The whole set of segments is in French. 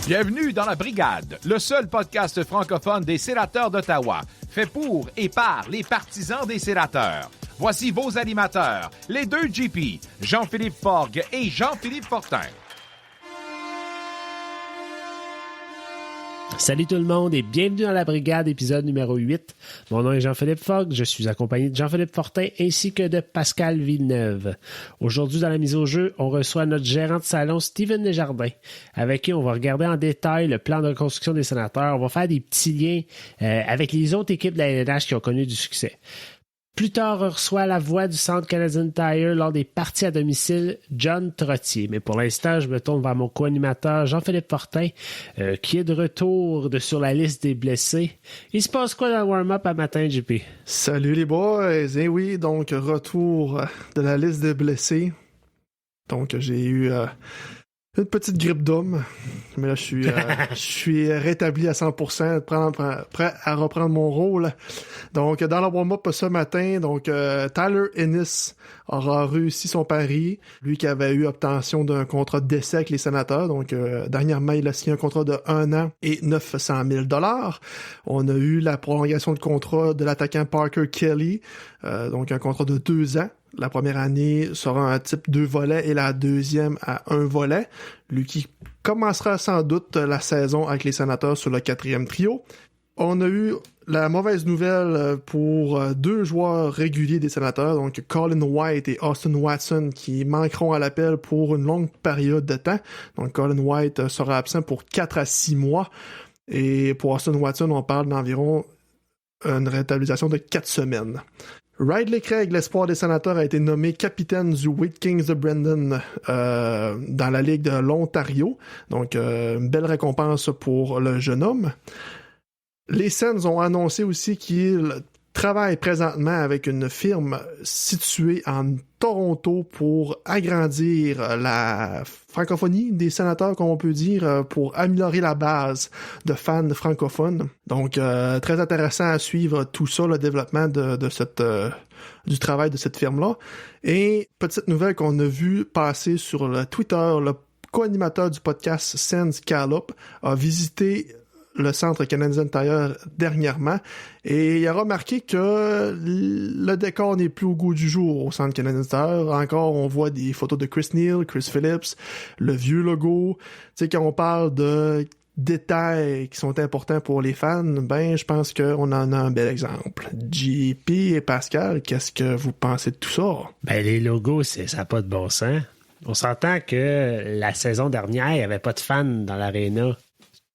Bienvenue dans La Brigade, le seul podcast francophone des sénateurs d'Ottawa, fait pour et par les partisans des sénateurs. Voici vos animateurs, les deux GP, Jean-Philippe Forgue et Jean-Philippe Fortin. Salut tout le monde et bienvenue dans La Brigade, épisode numéro 8. Mon nom est Jean-Philippe Fogg, je suis accompagné de Jean-Philippe Fortin ainsi que de Pascal Villeneuve. Aujourd'hui, dans la mise au jeu, on reçoit notre gérant de salon, Steven Desjardins, avec qui on va regarder en détail le plan de reconstruction des sénateurs. On va faire des petits liens avec les autres équipes de la LNH qui ont connu du succès. Plus tard, on reçoit la voix du Centre Canadian Tire lors des parties à domicile, John Trottier. Mais pour l'instant, je me tourne vers mon co-animateur Jean-Philippe Fortin, qui est de retour sur la liste des blessés. Il se passe quoi dans le warm-up à matin, JP? Salut les boys! Eh oui, donc retour de la liste des blessés. Donc j'ai eu une petite grippe d'homme, mais là je suis rétabli à 100%, prêt à reprendre mon rôle. Donc dans le warm-up ce matin, donc Tyler Ennis aura réussi son pari, lui qui avait eu obtention d'un contrat d'essai avec les sénateurs. Donc dernièrement il a signé un contrat de 1 an et 900 000 $. On a eu la prolongation de contrat de l'attaquant Parker Kelly, donc un contrat de 2 ans. La première année sera un type 2 volets et la deuxième à 1 volet. Lui qui commencera sans doute la saison avec les sénateurs sur le 4e trio. On a eu la mauvaise nouvelle pour 2 joueurs réguliers des sénateurs, donc Colin White et Austin Watson, qui manqueront à l'appel pour une longue période de temps. Donc Colin White sera absent pour 4 à 6 mois. Et pour Austin Watson, on parle d'environ une rétablissation de 4 semaines. Ridley Craig, l'espoir des sénateurs, a été nommé capitaine du Wheat Kings de Brandon dans la Ligue de l'Ontario. Donc, une belle récompense pour le jeune homme. Les Sens ont annoncé aussi qu'ils travaillent présentement avec une firme située en Toronto pour agrandir la francophonie des sénateurs, comme on peut dire, pour améliorer la base de fans francophones. Donc, très intéressant à suivre tout ça, le développement de cette du travail de cette firme-là. Et petite nouvelle qu'on a vu passer sur le Twitter, le co-animateur du podcast Sens Gallup a visité le Centre Canadian Tire dernièrement, et il a remarqué que le décor n'est plus au goût du jour au Centre Canadian Tire. Encore, on voit des photos de Chris Neal, Chris Phillips, le vieux logo. Tu sais, quand on parle de détails qui sont importants pour les fans, ben, je pense qu'on en a un bel exemple. JP et Pascal, qu'est-ce que vous pensez de tout ça? Ben, les logos, ça n'a pas de bon sens. On s'entend que la saison dernière, il n'y avait pas de fans dans l'aréna.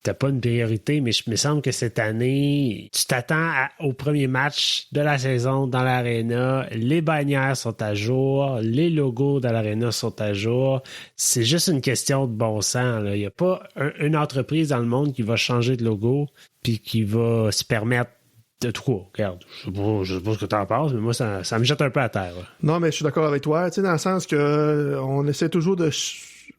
C'était pas une priorité, mais il me semble que cette année, tu t'attends au premier match de la saison dans l'aréna, les bannières sont à jour, les logos dans l'aréna sont à jour. C'est juste une question de bon sens, là. Il n'y a pas une entreprise dans le monde qui va changer de logo puis qui va se permettre de trop. Regarde, je sais pas ce que t'en penses, mais moi, ça me jette un peu à terre, là. Non, mais je suis d'accord avec toi, tu sais, dans le sens que on essaie toujours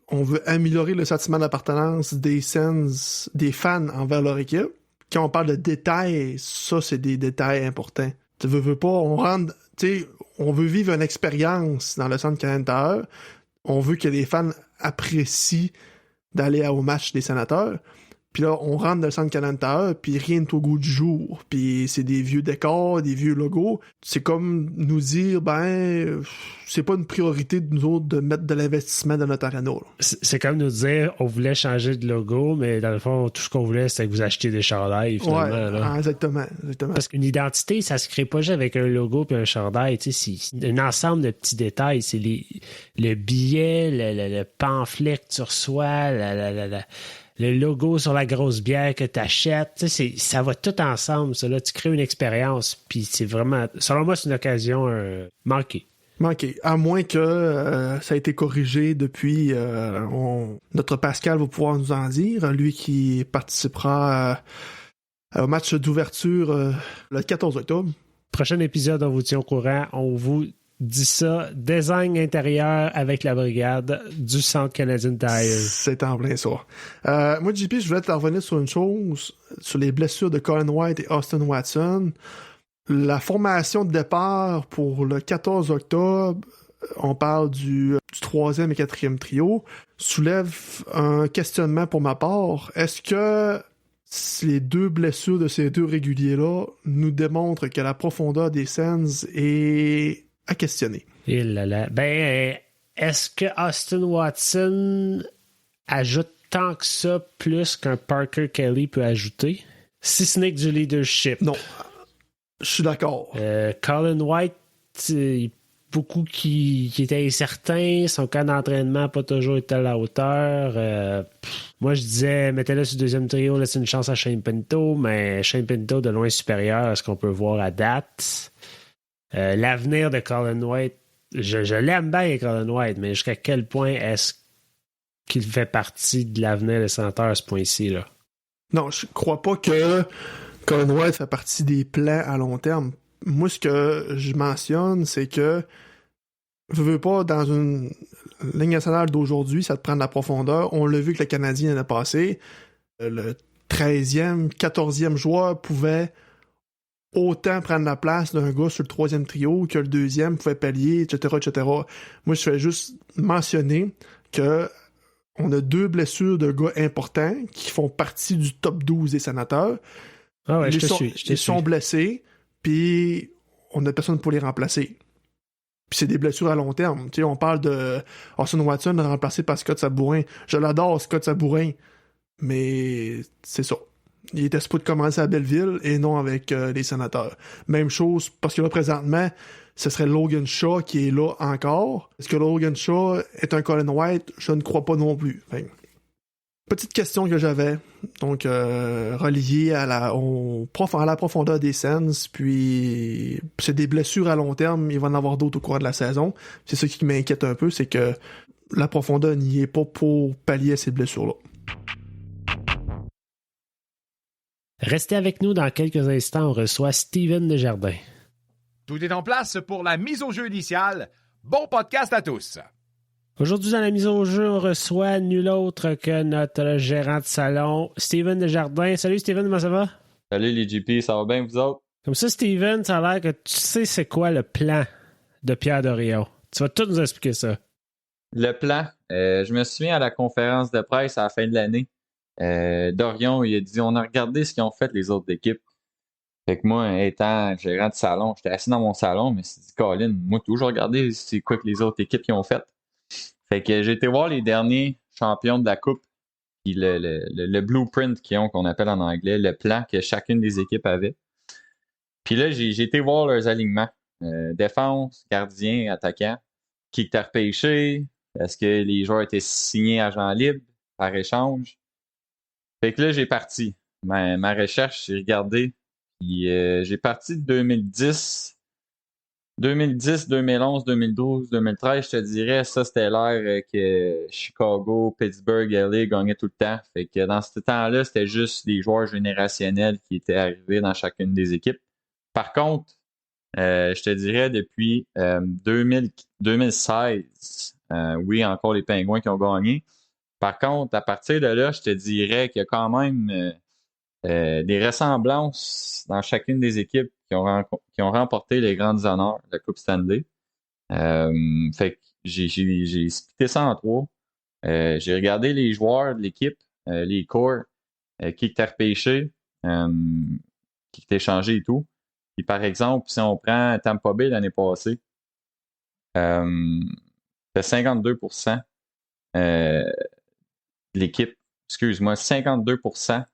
on veut améliorer le sentiment d'appartenance des Sens, des fans envers leur équipe. Quand on parle de détails, ça, c'est des détails importants. Tu veux pas, on veut vivre une expérience dans le Centre Canadian Tire. On veut que les fans apprécient d'aller au match des sénateurs. Puis là, on rentre dans le Centre Canadian Tire, puis rien n'est au goût du jour. Puis c'est des vieux décors, des vieux logos. C'est comme nous dire, ben, c'est pas une priorité de nous autres de mettre de l'investissement dans notre aréna. C'est comme nous dire, on voulait changer de logo, mais dans le fond, tout ce qu'on voulait, c'était que vous achetiez des chandails, finalement. Ouais, là. Exactement. Parce qu'une identité, ça se crée pas juste avec un logo puis un chandail. Tu sais, c'est un ensemble de petits détails. C'est le billet, le pamphlet que tu reçois, le logo sur la grosse bière que tu achètes, tu sais, ça va tout ensemble, ça, là. Tu crées une expérience, puis c'est vraiment... Selon moi, c'est une occasion manquée. À moins que ça a été corrigé depuis... Notre Pascal va pouvoir nous en dire, lui qui participera au match d'ouverture le 14 octobre. Prochain épisode, on vous tient au courant. On vous dit ça. Design intérieur avec la brigade du Centre Canadian Tire. C'est en plein ça. Moi, JP, je voulais te revenir sur une chose, sur les blessures de Colin White et Austin Watson. La formation de départ pour le 14 octobre on parle du troisième et quatrième trio, soulève un questionnement pour ma part. Est-ce que les deux blessures de ces deux réguliers-là nous démontrent que la profondeur des Sens est à questionner? Et là là. Est-ce que Austin Watson ajoute tant que ça plus qu'un Parker Kelly peut ajouter? Si ce n'est que du leadership. Non. Je suis d'accord. Colin White, beaucoup qui étaient incertains, son cas d'entraînement n'a pas toujours été à la hauteur. Moi, je disais, mettez-le sur le deuxième trio, laissez une chance à Shane Pinto, mais Shane Pinto de loin supérieur à ce qu'on peut voir à date. L'avenir de Colin White, je l'aime bien, Colin White, mais jusqu'à quel point est-ce qu'il fait partie de l'avenir des Sénateurs à ce point-ci, là? Non, je crois pas que Colin White fait partie des plans à long terme. Moi, ce que je mentionne, c'est que je veux pas, dans une ligne nationale d'aujourd'hui, ça te prend de la profondeur. On l'a vu que le Canadien l'année passée, le 13e, 14e joueur pouvait autant prendre la place d'un gars sur le troisième trio que le deuxième pouvait pallier, etc., etc. Moi, je fais juste mentionner que on a deux blessures de gars importants qui font partie du top 12 des Sénateurs. Ah ouais, Ils sont blessés, puis on n'a personne pour les remplacer. Puis c'est des blessures à long terme. Tu sais, on parle de Austin Watson remplacé par Scott Sabourin. Je l'adore, Scott Sabourin, mais c'est ça. Il était supposé commencer à Belleville et non avec les Sénateurs. Même chose, parce que là, présentement, ce serait Logan Shaw qui est là encore. Est-ce que Logan Shaw est un Colin White? Je ne crois pas non plus. Enfin, petite question que j'avais, donc reliée à la profondeur des Sens, puis c'est des blessures à long terme, il va en avoir d'autres au cours de la saison. C'est ça qui m'inquiète un peu, c'est que la profondeur n'y est pas pour pallier ces blessures-là. Restez avec nous dans quelques instants, on reçoit Steven Desjardins. Tout est en place pour la mise au jeu initiale. Bon podcast à tous! Aujourd'hui, dans la mise au jeu, on reçoit nul autre que notre gérant de salon, Steven Desjardins. Salut Steven, comment ça va? Salut les GP, ça va bien vous autres? Comme ça, Steven, ça a l'air que tu sais c'est quoi le plan de Pierre Dorion. Tu vas tout nous expliquer ça. Le plan, je me souviens à la conférence de presse à la fin de l'année, Dorion, il a dit, on a regardé ce qu'ils ont fait les autres équipes. Fait que moi, étant gérant de salon, j'étais assis dans mon salon, mais c'est dit, Colin, moi, toujours regardé c'est quoi que les autres équipes qui ont fait. Fait que j'ai été voir les derniers champions de la Coupe, puis le blueprint qu'ils ont, qu'on appelle en anglais, le plan que chacune des équipes avait. Puis là, j'ai été voir leurs alignements. Défense, gardien, attaquant, qui t'a repêché, est-ce que les joueurs étaient signés agents libres par échange. Fait que là, j'ai parti. Ma recherche, j'ai regardé. Puis j'ai parti de 2010, 2011, 2012, 2013, je te dirais, ça c'était l'ère que Chicago, Pittsburgh, LA gagnaient tout le temps. Fait que dans ce temps-là, c'était juste des joueurs générationnels qui étaient arrivés dans chacune des équipes. Par contre, je te dirais depuis 2016, oui, encore les Pingouins qui ont gagné. Par contre, à partir de là, je te dirais qu'il y a quand même des ressemblances dans chacune des équipes qui ont remporté les grands honneurs de la Coupe Stanley. Fait que j'ai splitté ça en trois. J'ai regardé les joueurs de l'équipe, les corps, qui étaient repêchés, qui étaient échangés et tout. Puis par exemple, si on prend Tampa Bay l'année passée, c'est 52% de l'équipe, 52%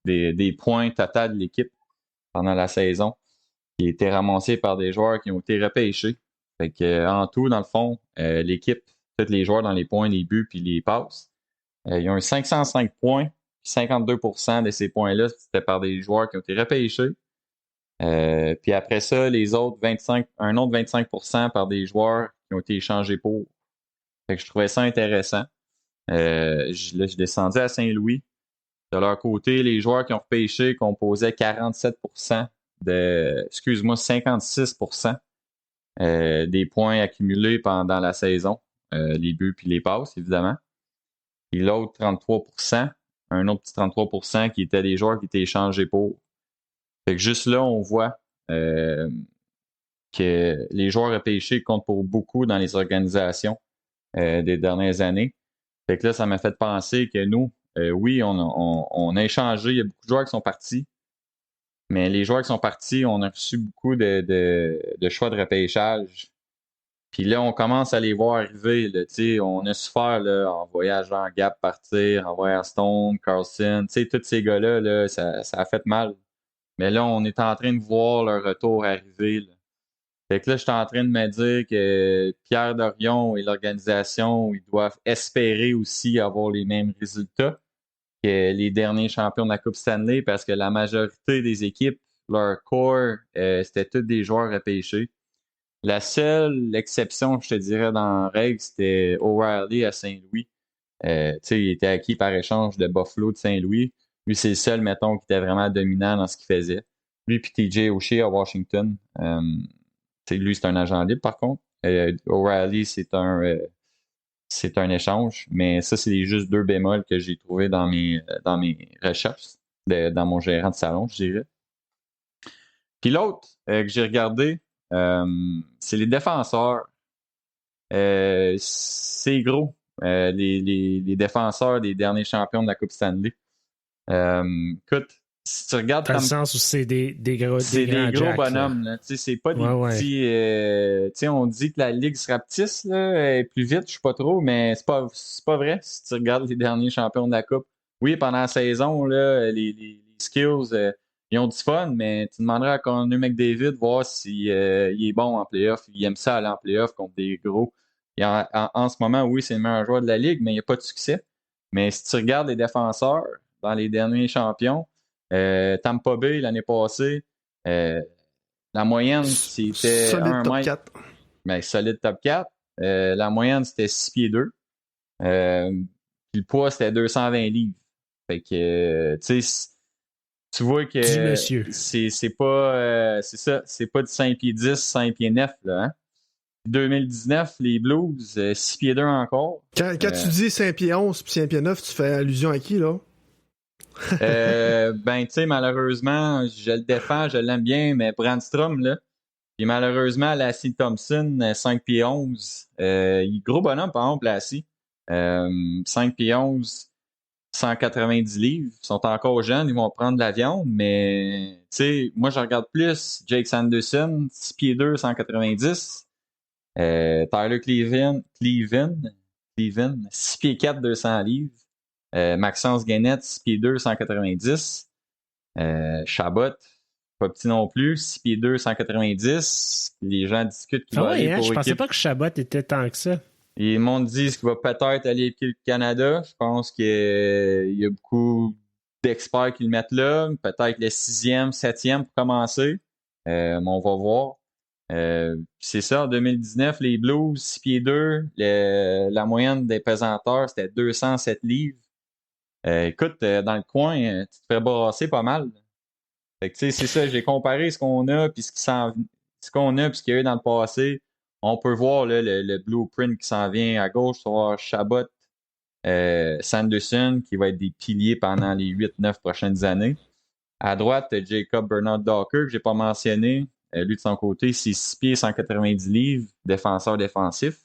des points total de l'équipe pendant la saison qui étaient ramassés par des joueurs qui ont été repêchés. Fait que, en tout, dans le fond, l'équipe, tous les joueurs dans les points, les buts puis les passes, ils ont eu 505 points, puis 52% de ces points-là, c'était par des joueurs qui ont été repêchés. Puis après ça, les autres 25% par des joueurs qui ont été échangés pour. Fait que je trouvais ça intéressant. Je descendais à Saint-Louis. De leur côté, les joueurs qui ont repêché composaient 47% 56% des points accumulés pendant la saison, les buts puis les passes, évidemment. Et l'autre 33%, un autre petit 33% qui étaient des joueurs qui étaient échangés pour. Fait que juste là, on voit que les joueurs repêchés comptent pour beaucoup dans les organisations des dernières années. Fait que là, ça m'a fait penser que nous, oui, on a échangé, il y a beaucoup de joueurs qui sont partis, mais les joueurs qui sont partis, on a reçu beaucoup de choix de repêchage. Puis là, on commence à les voir arriver. Là, on a souffert là, en voyageant Gap partir, en voyant Stone, Carlson. Tous ces gars-là, là, ça a fait mal. Mais là, on est en train de voir leur retour arriver. Là. Fait que là, je suis en train de me dire que Pierre Dorion et l'organisation, ils doivent espérer aussi avoir les mêmes résultats que les derniers champions de la Coupe Stanley parce que la majorité des équipes, leur core, c'était tous des joueurs repêchés. La seule exception, je te dirais, dans la règle, c'était O'Reilly à Saint-Louis. Il était acquis par échange de Buffalo de Saint-Louis. Lui, c'est le seul, mettons, qui était vraiment dominant dans ce qu'il faisait. Lui puis TJ Oshie à Washington. Lui, c'est un agent libre, par contre. O'Reilly, c'est un échange. Mais ça, c'est juste 2 bémols que j'ai trouvés dans mes recherches, dans mon gérant de salon, je dirais. Puis l'autre que j'ai regardé, c'est les défenseurs. C'est gros. Les défenseurs des derniers champions de la Coupe Stanley. Écoute, si tu regardes... Dans le sens où c'est des gros bonhommes. Là. C'est pas des petits... On dit que la Ligue se rapetisse là, plus vite, je sais pas trop, mais c'est pas vrai si tu regardes les derniers champions de la Coupe. Oui, pendant la saison, là, les skills... ils ont du fun, mais tu demanderas à Connor McDavid voir s'il est bon en playoff. Il aime ça aller en playoff contre des gros. En ce moment, oui, c'est le meilleur joueur de la Ligue, mais il n'y a pas de succès. Mais si tu regardes les défenseurs dans les derniers champions, Tampa Bay l'année passée, la moyenne, c'était solide 1 top mètre. 4. Ben, solide top 4. La moyenne, c'était 6 pieds 2. Puis le poids, c'était 220 livres. Fait que, tu sais, tu vois que c'est pas c'est ça, c'est pas du 5 pieds 10, 5 pieds 9 là, hein? 2019, les Blues, 6 pieds 2 encore. Quand tu dis 5 pieds 11 puis 5 pieds 9, tu fais allusion à qui, là? Tu sais, malheureusement, je le défends, je l'aime bien, mais Brandstrom, là, puis malheureusement, Lassie Thompson, 5 pieds 11. Il est gros bonhomme, par exemple, Lassie. 5 pieds 11, 190 livres. Ils sont encore jeunes, ils vont prendre de la viande, mais, tu sais, moi, je regarde plus Jake Sanderson, 6 pieds 2, 190. Tyler Cleven, 6 pieds 4, 200 livres. Maxence Guénette, 6 pieds 2, 190. Chabot, pas petit non plus, 6 pieds 2, 190. Les gens discutent qu'il va aller pour je équipe. pensais pas que Chabot était tant que ça. Et le monde dit qu'il va peut-être aller avec le Canada. Je pense qu'il y a beaucoup d'experts qui le mettent là. Peut-être le 6e, 7e pour commencer. Mais on va voir. C'est ça, en 2019, les Blues, 6 pieds 2, la moyenne des pesanteurs, c'était 207 livres. Écoute, dans le coin, tu te fais brasser pas mal. Fait que, c'est ça, j'ai comparé ce qu'on a puis ce qu'on a puis ce qu'il y a eu dans le passé. On peut voir là, le blueprint qui s'en vient à gauche, tu vas voir Chabot, Sanderson, qui va être des piliers pendant les 8-9 prochaines années. À droite, Jacob Bernard Docker, que j'ai pas mentionné. Lui, de son côté, c'est 6 pieds, 190 livres, défenseur défensif.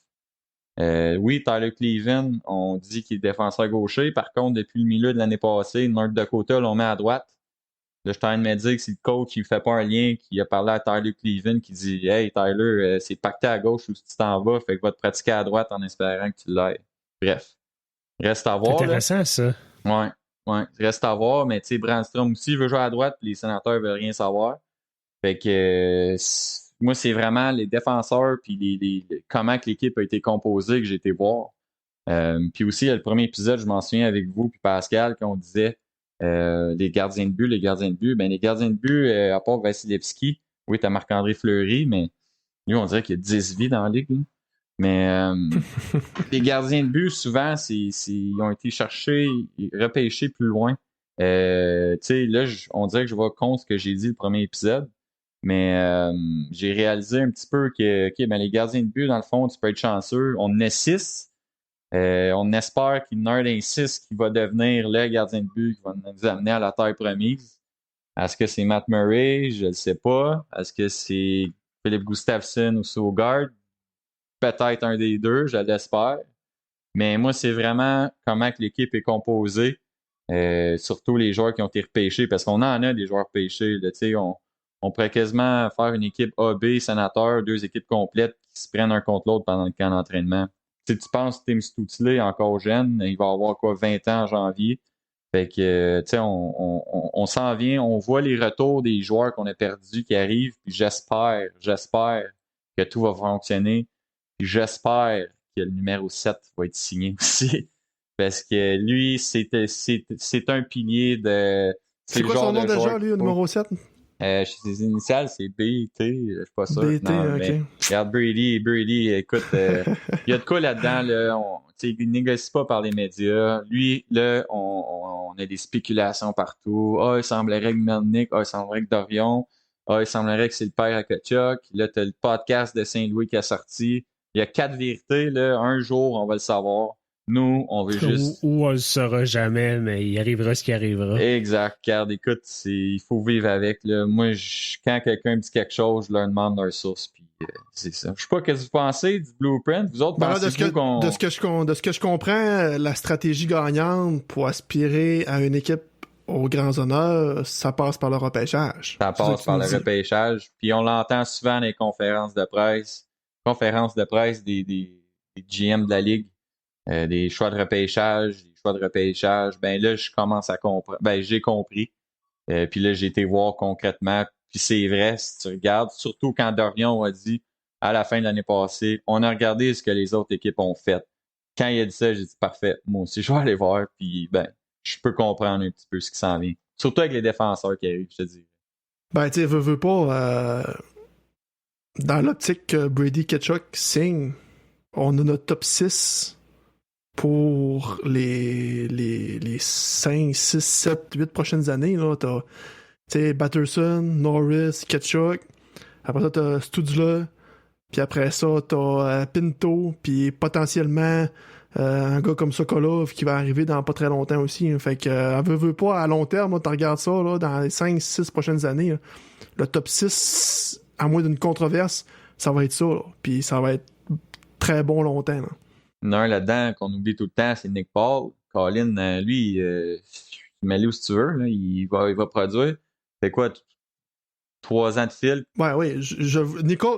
Oui, Tyler Cleven, on dit qu'il est défenseur gaucher. Par contre, depuis le milieu de l'année passée, North Dakota l'on met à droite. Là, je suis en train de me dire que si le coach il fait pas un lien, qu'il a parlé à Tyler Cleven, qui dit « Hey, Tyler, c'est pacté à gauche où tu t'en vas, fait que va te pratiquer à droite en espérant que tu l'aies. » Bref, reste à voir. C'est intéressant, là. Ça. Ouais, reste à voir, mais tu sais, Brandstrom aussi veut jouer à droite, puis les sénateurs veulent rien savoir. Fait que moi, c'est vraiment les défenseurs puis comment que l'équipe a été composée que j'ai été voir. Puis aussi, le premier épisode, je m'en souviens avec vous puis Pascal, qu'on disait les gardiens de but. Ben, les gardiens de but, à part Vasilevski, oui, t'as Marc-André Fleury, mais lui, on dirait qu'il y a 10 vies dans la ligue. Là. Mais les gardiens de but, souvent, ils ont été cherchés, repêchés plus loin. Tu sais, là, on dirait que je vais contre ce que j'ai dit le premier épisode. Mais j'ai réalisé un petit peu que les gardiens de but, dans le fond, tu peux être chanceux. On en a 6. On espère qu'il y en a un des 6 qui va devenir le gardien de but qui va nous amener à la terre promise. Est-ce que c'est Matt Murray? Je ne le sais pas. Est-ce que c'est Philippe Gustafsson ou Sogard. Peut-être un des deux, je l'espère. Mais moi, c'est vraiment comment que l'équipe est composée. Surtout les joueurs qui ont été repêchés, parce qu'on en a des joueurs pêchés. Là, on pourrait quasiment faire une équipe AB, Sénateur, 2 équipes complètes qui se prennent un contre l'autre pendant le camp d'entraînement. Si tu penses que Tim Stützle, encore jeune, il va avoir 20 ans en janvier. Fait que, on s'en vient, on voit les retours des joueurs qu'on a perdus qui arrivent, puis j'espère que tout va fonctionner. Puis j'espère que le numéro 7 va être signé aussi. Parce que lui, c'est un pilier de. C'est quoi son nom déjà, lui, le numéro 7? Ses initiales, c'est BT, je suis pas sûr. BT, non, ok. Mais, regarde, Brady, écoute, il y a de quoi là-dedans, là. Il ne négocie pas par les médias. Lui, là, on a des spéculations partout. Il semblerait que Melnick, il semblerait que Dorion, il semblerait que c'est le père à Tkachuk. Là, tu as le podcast de Saint-Louis qui a sorti. Il y a 4 vérités, là. Un jour, on va le savoir. Nous, on veut juste. Ou on le saura jamais, mais il arrivera ce qui arrivera. Exact. Car écoute, il faut vivre avec. Là. Moi, quand quelqu'un me dit quelque chose, je leur demande leur source. Puis c'est ça. Je sais pas ce que vous pensez du blueprint. Vous autres, pensez-vous qu'on. De ce que je comprends, la stratégie gagnante pour aspirer à une équipe aux grands honneurs, ça passe par le repêchage. Ça passe par le repêchage. Puis on l'entend souvent dans les conférences de presse. Des GM de la Ligue. Des choix de repêchage. Ben là, je commence à comprendre. Ben, j'ai compris. Puis là, j'ai été voir concrètement. Puis c'est vrai, si tu regardes, surtout quand Dorion a dit à la fin de l'année passée, on a regardé ce que les autres équipes ont fait. Quand il a dit ça, j'ai dit parfait, moi aussi, je vais aller voir. Puis ben, je peux comprendre un petit peu ce qui s'en vient. Surtout avec les défenseurs qui arrivent, je te dis. Ben, tu sais, veux pas. Dans l'optique que Brady Tkachuk signe, on a notre top 6 pour les 5, 6, 7, 8 prochaines années. Là, t'as Batterson, Norris, Tkachuk. Après ça, t'as Stützle. Puis après ça, t'as Pinto. Puis potentiellement un gars comme Sokolov qui va arriver dans pas très longtemps aussi. Hein. Fait que veut pas à long terme, tu regardes ça là, dans les 5, 6 prochaines années. Là, le top 6, à moins d'une controverse, ça va être ça. Là. Puis ça va être très bon longtemps. Là. Il y en a un là-dedans qu'on oublie tout le temps, c'est Nick Paul. Colin, lui, mets-le où si tu veux, là, il va produire. Fait quoi, 3 ans de fil? Ouais, oui.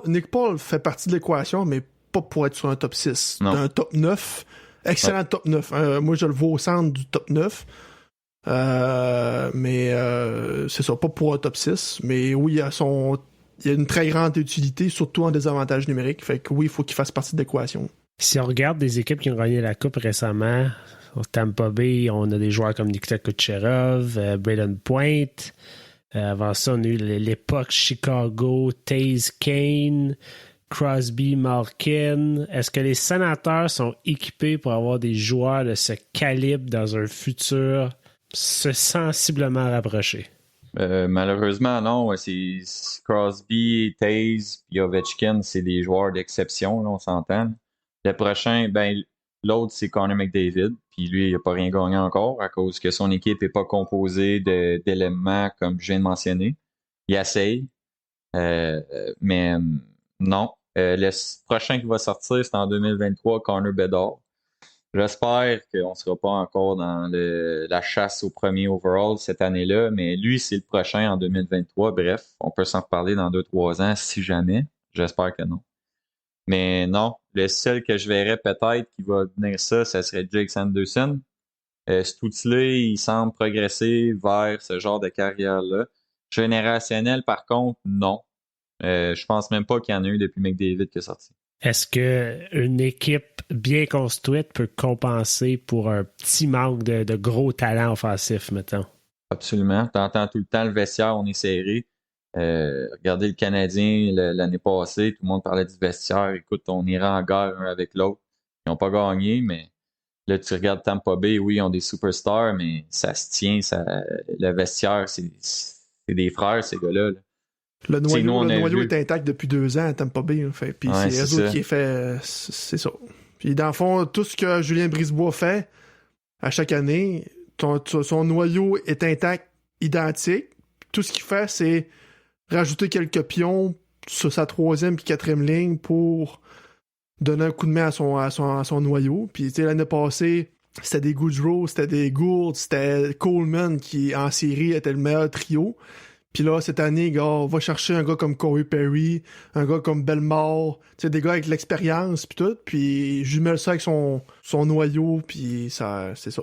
Nick Paul fait partie de l'équation, mais pas pour être sur un top 6. Non. Un top 9. Excellent top 9. Moi, je le vois au centre du top 9. Mais c'est ça, pas pour un top 6. Mais oui, il y a une très grande utilité, surtout en désavantage numérique. Fait que oui, il faut qu'il fasse partie de l'équation. Si on regarde des équipes qui ont gagné la Coupe récemment, au Tampa Bay, on a des joueurs comme Nikita Kucherov, Braden Point. Avant ça, on a eu l'époque Chicago, Taze Kane, Crosby, Malkin. Est-ce que les Sénateurs sont équipés pour avoir des joueurs de ce calibre dans un futur sensiblement rapproché? Malheureusement, non. C'est Crosby, Taze et Ovechkin, c'est des joueurs d'exception, là, on s'entend. Le prochain, ben l'autre, c'est Connor McDavid. Puis lui, il n'a pas rien gagné encore à cause que son équipe n'est pas composée d'éléments comme je viens de mentionner. Il essaye. Mais non. Le prochain qui va sortir, c'est en 2023, Connor Bedard. J'espère qu'on ne sera pas encore dans la chasse au premier overall cette année-là, mais lui, c'est le prochain en 2023. Bref, on peut s'en reparler dans 2-3 ans si jamais. J'espère que non. Mais non, le seul que je verrais peut-être qui va venir ça serait Jake Sanderson. Stützle, il semble progresser vers ce genre de carrière-là. Générationnel, par contre, non. Je pense même pas qu'il y en a eu depuis McDavid qui est sorti. Est-ce qu'une équipe bien construite peut compenser pour un petit manque de gros talent offensif, mettons? Absolument. T'entends tout le temps le vestiaire, on est serré. Regardez le Canadien l'année passée, tout le monde parlait du vestiaire. Écoute, on ira en guerre un avec l'autre. Ils n'ont pas gagné, mais là, tu regardes Tampa Bay, oui, ils ont des superstars, mais ça se tient. Le vestiaire, c'est des frères, ces gars-là. Là. Le noyau est intact depuis 2 ans à Tampa Bay. Puis ouais, c'est eux autres qui est fait. C'est ça. Puis dans le fond, tout ce que Julien Brisebois fait à chaque année, son noyau est intact, identique. Tout ce qu'il fait, c'est rajouter quelques pions sur sa 3e puis 4e ligne pour donner un coup de main à son noyau. Puis l'année passée, c'était des Goodrow, c'était des Gould, c'était Coleman qui, en série, était le meilleur trio. Puis là, cette année, gars, on va chercher un gars comme Corey Perry, un gars comme Bellemare, des gars avec l'expérience, puis tout. Puis jumelle ça avec son noyau, puis ça, c'est ça.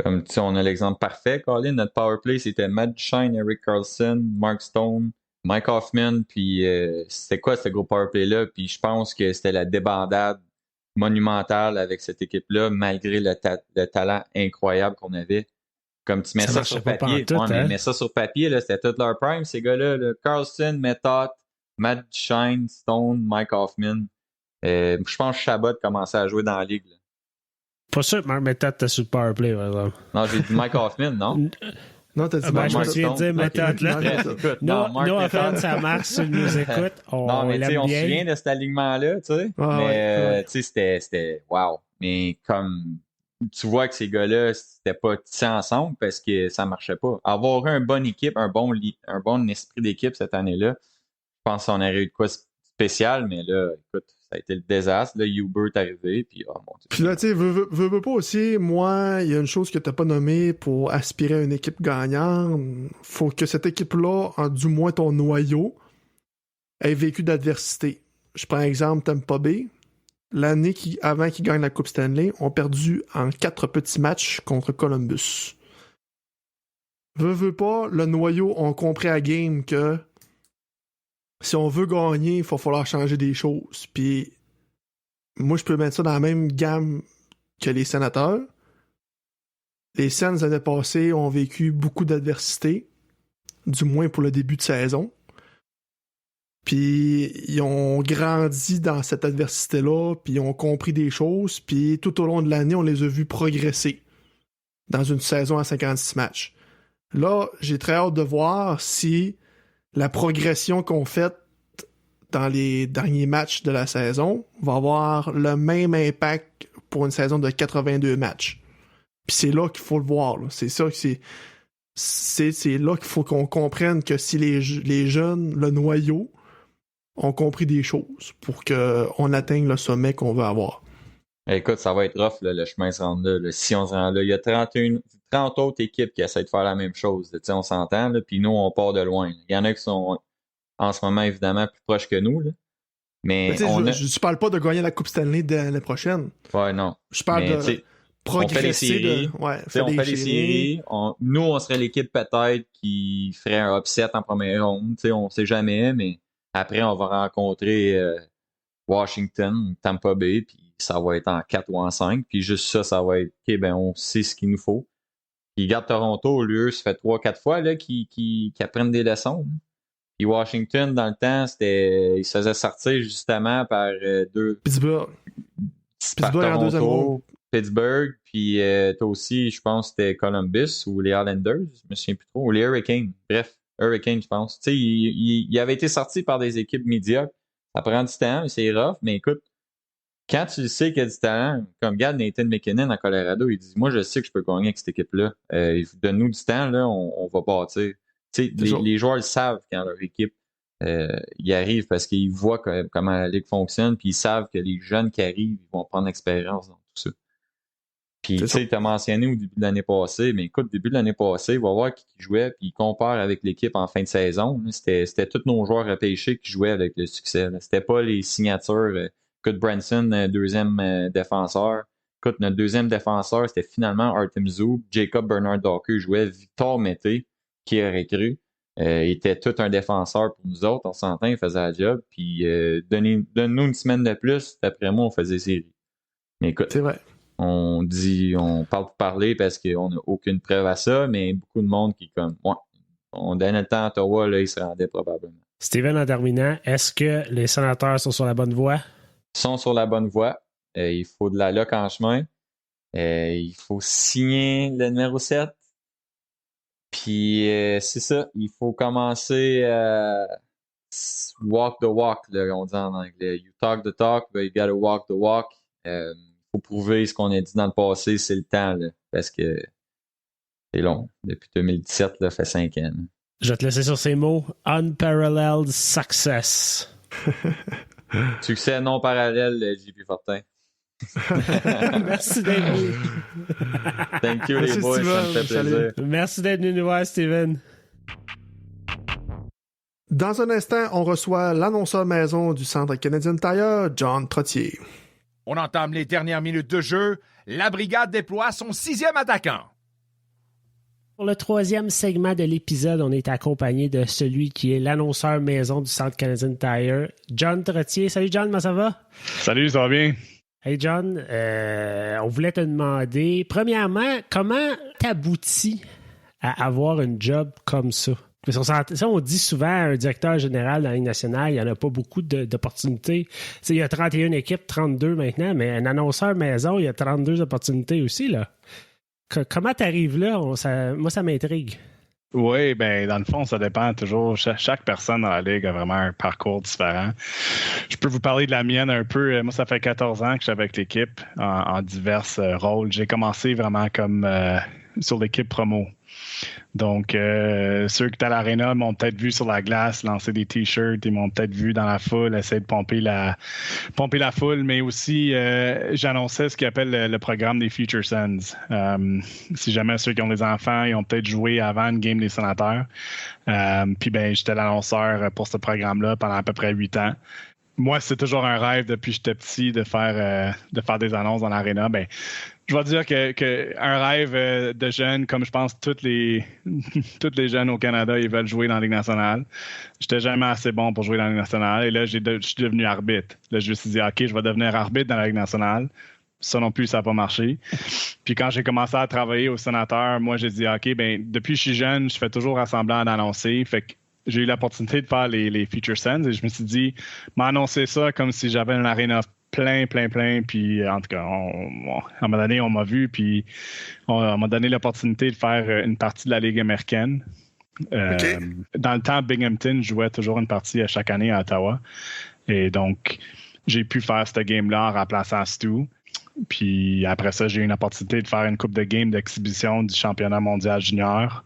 Comme on a l'exemple parfait, Colin, notre powerplay, c'était Matt Duchene, Eric Carlson, Mark Stone, Mike Hoffman, puis c'était quoi ce gros powerplay-là? Puis je pense que c'était la débandade monumentale avec cette équipe-là, malgré le talent incroyable qu'on avait. Comme tu mets ça sur papier. Mais mets ça sur papier, là, c'était tout leur prime, ces gars-là. Là. Carlson, Method, Matt Duchene, Stone, Mike Hoffman. Je pense que Chabot commençait à jouer dans la ligue. Là. Pas sûr que Mark Method était sur le powerplay, par exemple. Non, j'ai dit Mike Hoffman, non? Non, t'as dit je me souviens de dire Method, là. No offense à Marc, s'il nous écoute. Non, mais tu sais, on se souvient de cet alignement-là, tu sais. Mais, tu sais, c'était wow. Mais comme tu vois que ces gars-là, c'était pas tissé ensemble parce que ça marchait pas. Avoir eu une bonne équipe, un bon esprit d'équipe cette année-là, je pense qu'on aurait eu de quoi spécial, mais là, écoute, ça a été le désastre. Là, Hubert est arrivé, puis oh mon Dieu. Puis là, tu sais, veux pas aussi, moi, il y a une chose que t'as pas nommée pour aspirer à une équipe gagnante. Faut que cette équipe-là, du moins ton noyau, ait vécu d'adversité. Je prends exemple Tampa Bay. L'année avant qu'ils gagnent la Coupe Stanley, ont perdu en 4 petits matchs contre Columbus. Veux pas, le noyau ont compris à game que si on veut gagner, il va falloir changer des choses. Puis moi, je peux mettre ça dans la même gamme que les Sénateurs. Les Sens l'année passée ont vécu beaucoup d'adversité, du moins pour le début de saison. Puis ils ont grandi dans cette adversité-là, puis ils ont compris des choses, puis tout au long de l'année, on les a vus progresser dans une saison à 56 matchs. Là, j'ai très hâte de voir si la progression qu'on fait dans les derniers matchs de la saison va avoir le même impact pour une saison de 82 matchs. Puis c'est là qu'il faut le voir. Là. C'est ça que c'est là qu'il faut qu'on comprenne que si les jeunes, le noyau, ont compris des choses pour qu'on atteigne le sommet qu'on veut avoir. Écoute, ça va être rough, là, le chemin se rend là. Si on se rend là, il y a 30 autres équipes qui essaient de faire la même chose. On s'entend, puis nous, on part de loin. Il y en a qui sont en ce moment, évidemment, plus proches que nous. Là. Mais je parle pas de gagner la Coupe Stanley de l'année prochaine. Ouais, non. Je parle de progresser. On fait les séries. On fait les séries. Nous, on serait l'équipe peut-être qui ferait un upset en première ronde. On sait jamais, mais après, on va rencontrer Washington, Tampa Bay, puis ça va être en 4 ou en 5. Puis juste ça va être, OK, ben on sait ce qu'il nous faut. Puis garde Toronto, au lieu, ça fait 3-4 fois là, qu'ils apprennent des leçons. Puis Washington, dans le temps, il se faisait sortir justement par Pittsburgh en deuxième ronde. Pittsburgh, puis t'as aussi, je pense, c'était Columbus ou les Islanders, je me souviens plus trop, ou les Hurricanes. Bref, Hurricanes, je pense. Tu sais, il avait été sorti par des équipes médiocres. Ça prend du temps, c'est rough, mais écoute, quand tu sais qu'il y a du talent, comme regarde Nathan McKinnon à Colorado, il dit, moi, je sais que je peux gagner avec cette équipe-là. Donne-nous du temps, là, on va bâtir. Tu sais, les joueurs le savent quand leur équipe y arrive parce qu'ils voient comment la ligue fonctionne, puis ils savent que les jeunes qui arrivent, ils vont prendre l'expérience dans tout ça. Puis, tu sais, tu as mentionné au début de l'année passée, mais écoute, début de l'année passée, il va voir qui jouait, puis il compare avec l'équipe en fin de saison. C'était tous nos joueurs repêchés qui jouaient avec le succès. Là. C'était pas les signatures. Écoute, Branson, deuxième défenseur. Écoute, notre deuxième défenseur, c'était finalement Artem Zub. Jacob Bernard-Docker jouait. Victor Mété, qui aurait cru. Il était tout un défenseur pour nous autres. On s'entend, il faisait la job. Puis, donne-nous une semaine de plus. D'après moi, on faisait série. Mais écoute, c'est vrai. On parle pour parler parce qu'on n'a aucune preuve à ça, mais beaucoup de monde qui, comme, ouais, on donnait le temps à Ottawa, là, il se rendait probablement. Steven, en terminant, est-ce que les Sénateurs sont sur la bonne voie? Ils sont sur la bonne voie. Il faut de la luck en chemin. Il faut signer le numéro 7. Puis, c'est ça. Il faut commencer à walk the walk, là, on dit en anglais. You talk the talk, but you gotta walk the walk. Faut prouver ce qu'on a dit dans le passé, c'est le temps, là, parce que c'est long. Depuis 2017, là, ça fait 5 ans. Là. Je vais te laisser sur ces mots. Unparalleled success. Succès non parallèle, JP Fortin. Merci d'être venu. Thank you, Merci, les boys, Steven. ça me fait plaisir. Salut. Merci d'être venu nous voir, Steven. Dans un instant, on reçoit l'annonceur maison du Centre Canadian Tire, John Trottier. On entame les dernières minutes de jeu. La brigade déploie son 6e attaquant. Pour le 3e segment de l'épisode, on est accompagné de celui qui est l'annonceur maison du Centre Canadian Tire, John Trottier. Salut John, comment ça va? Salut, ça va bien? Hey John, on voulait te demander, premièrement, comment t'aboutis à avoir un job comme ça? Parce on dit souvent à un directeur général dans la Ligue nationale, il n'y en a pas beaucoup d'opportunités. Il y a 31 équipes, 32 maintenant, mais un annonceur maison, il y a 32 opportunités aussi, là. Comment t'arrives là? Moi, ça m'intrigue. Oui, ben dans le fond, ça dépend toujours. Chaque personne dans la Ligue a vraiment un parcours différent. Je peux vous parler de la mienne un peu. Moi, ça fait 14 ans que je suis avec l'équipe en divers rôles. J'ai commencé vraiment comme sur l'équipe promo. Donc, ceux qui étaient à l'aréna m'ont peut-être vu sur la glace lancer des t-shirts, ils m'ont peut-être vu dans la foule essayer de pomper la foule, mais aussi j'annonçais ce qu'ils appellent le programme des Future Sons. Si jamais ceux qui ont des enfants, ils ont peut-être joué avant une game des Sénateurs. Puis ben, j'étais l'annonceur pour ce programme-là pendant à peu près 8 ans. Moi, c'est toujours un rêve depuis que j'étais petit de faire des annonces dans l'aréna. Ben, je vais dire que un rêve de jeune, comme je pense tous les jeunes au Canada, ils veulent jouer dans la Ligue nationale. J'étais jamais assez bon pour jouer dans la Ligue nationale. Et là, je suis devenu arbitre. Là, je me suis dit, OK, je vais devenir arbitre dans la Ligue nationale. Ça non plus, ça n'a pas marché. Puis quand j'ai commencé à travailler au Sénateur, moi, j'ai dit, OK, ben depuis que je suis jeune, je fais toujours semblant d'annoncer. Fait que j'ai eu l'opportunité de faire les Future Sons et je me suis dit, m'annoncer ça comme si j'avais une aréna plein. Puis, en tout cas, à un moment donné, on m'a vu, puis on m'a donné l'opportunité de faire une partie de la Ligue américaine. Okay. Dans le temps, Binghamton jouait toujours une partie à chaque année à Ottawa. Et donc, j'ai pu faire cette game-là en remplaçant Stu. Puis après ça, j'ai eu une opportunité de faire une coupe de game d'exhibition du championnat mondial junior.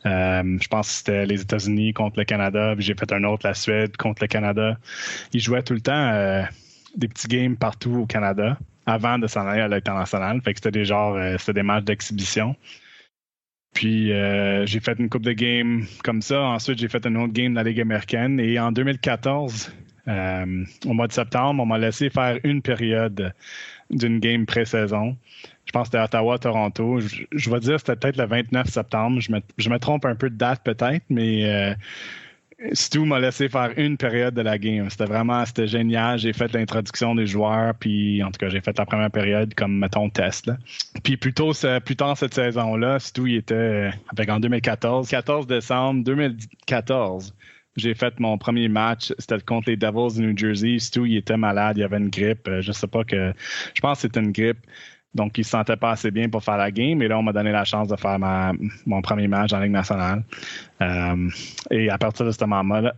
Je pense que c'était les États-Unis contre le Canada, puis j'ai fait un autre, la Suède contre le Canada. Ils jouaient tout le temps des petits games partout au Canada avant de s'en aller à l'international. Fait que c'était des matchs d'exhibition. Puis j'ai fait une coupe de games comme ça. Ensuite, j'ai fait une autre game dans la Ligue américaine. Et en 2014, au mois de septembre, on m'a laissé faire une période d'une game pré-saison. Je pense que c'était Ottawa-Toronto. Je vais dire que c'était peut-être le 29 septembre. Je me trompe un peu de date peut-être, mais Stu m'a laissé faire une période de la game. C'était génial. J'ai fait l'introduction des joueurs, puis en tout cas, j'ai fait la première période comme, mettons, test. Là. Puis plus tard cette saison-là, Stu, il était en 2014, 14 décembre 2014. J'ai fait mon premier match, c'était contre les Devils de New Jersey. Stu, il était malade, il avait une grippe. Je pense que c'était une grippe. Donc, il ne se sentait pas assez bien pour faire la game. Et là, on m'a donné la chance de faire mon premier match en Ligue nationale. Et à partir de ce moment-là,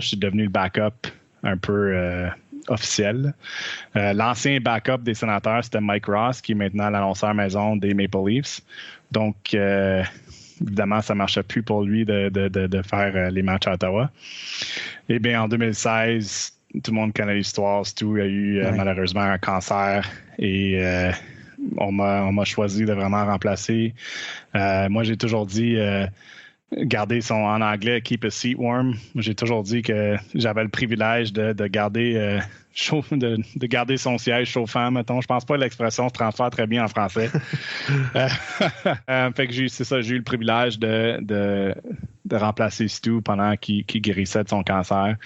je suis devenu le backup un peu officiel. L'ancien backup des Sénateurs, c'était Mike Ross, qui est maintenant l'annonceur maison des Maple Leafs. Donc, évidemment, ça ne marchait plus pour lui de faire les matchs à Ottawa. Et bien, en 2016, tout le monde connaît l'histoire. Stu a eu malheureusement un cancer et on m'a choisi de vraiment remplacer. Moi, j'ai toujours dit garder en anglais, keep a seat warm. J'ai toujours dit que j'avais le privilège de garder de garder son siège chauffant, mettons. Je pense pas que l'expression se transfère très bien en français. Fait que j'ai eu le privilège de remplacer Stu pendant qu'il guérissait de son cancer.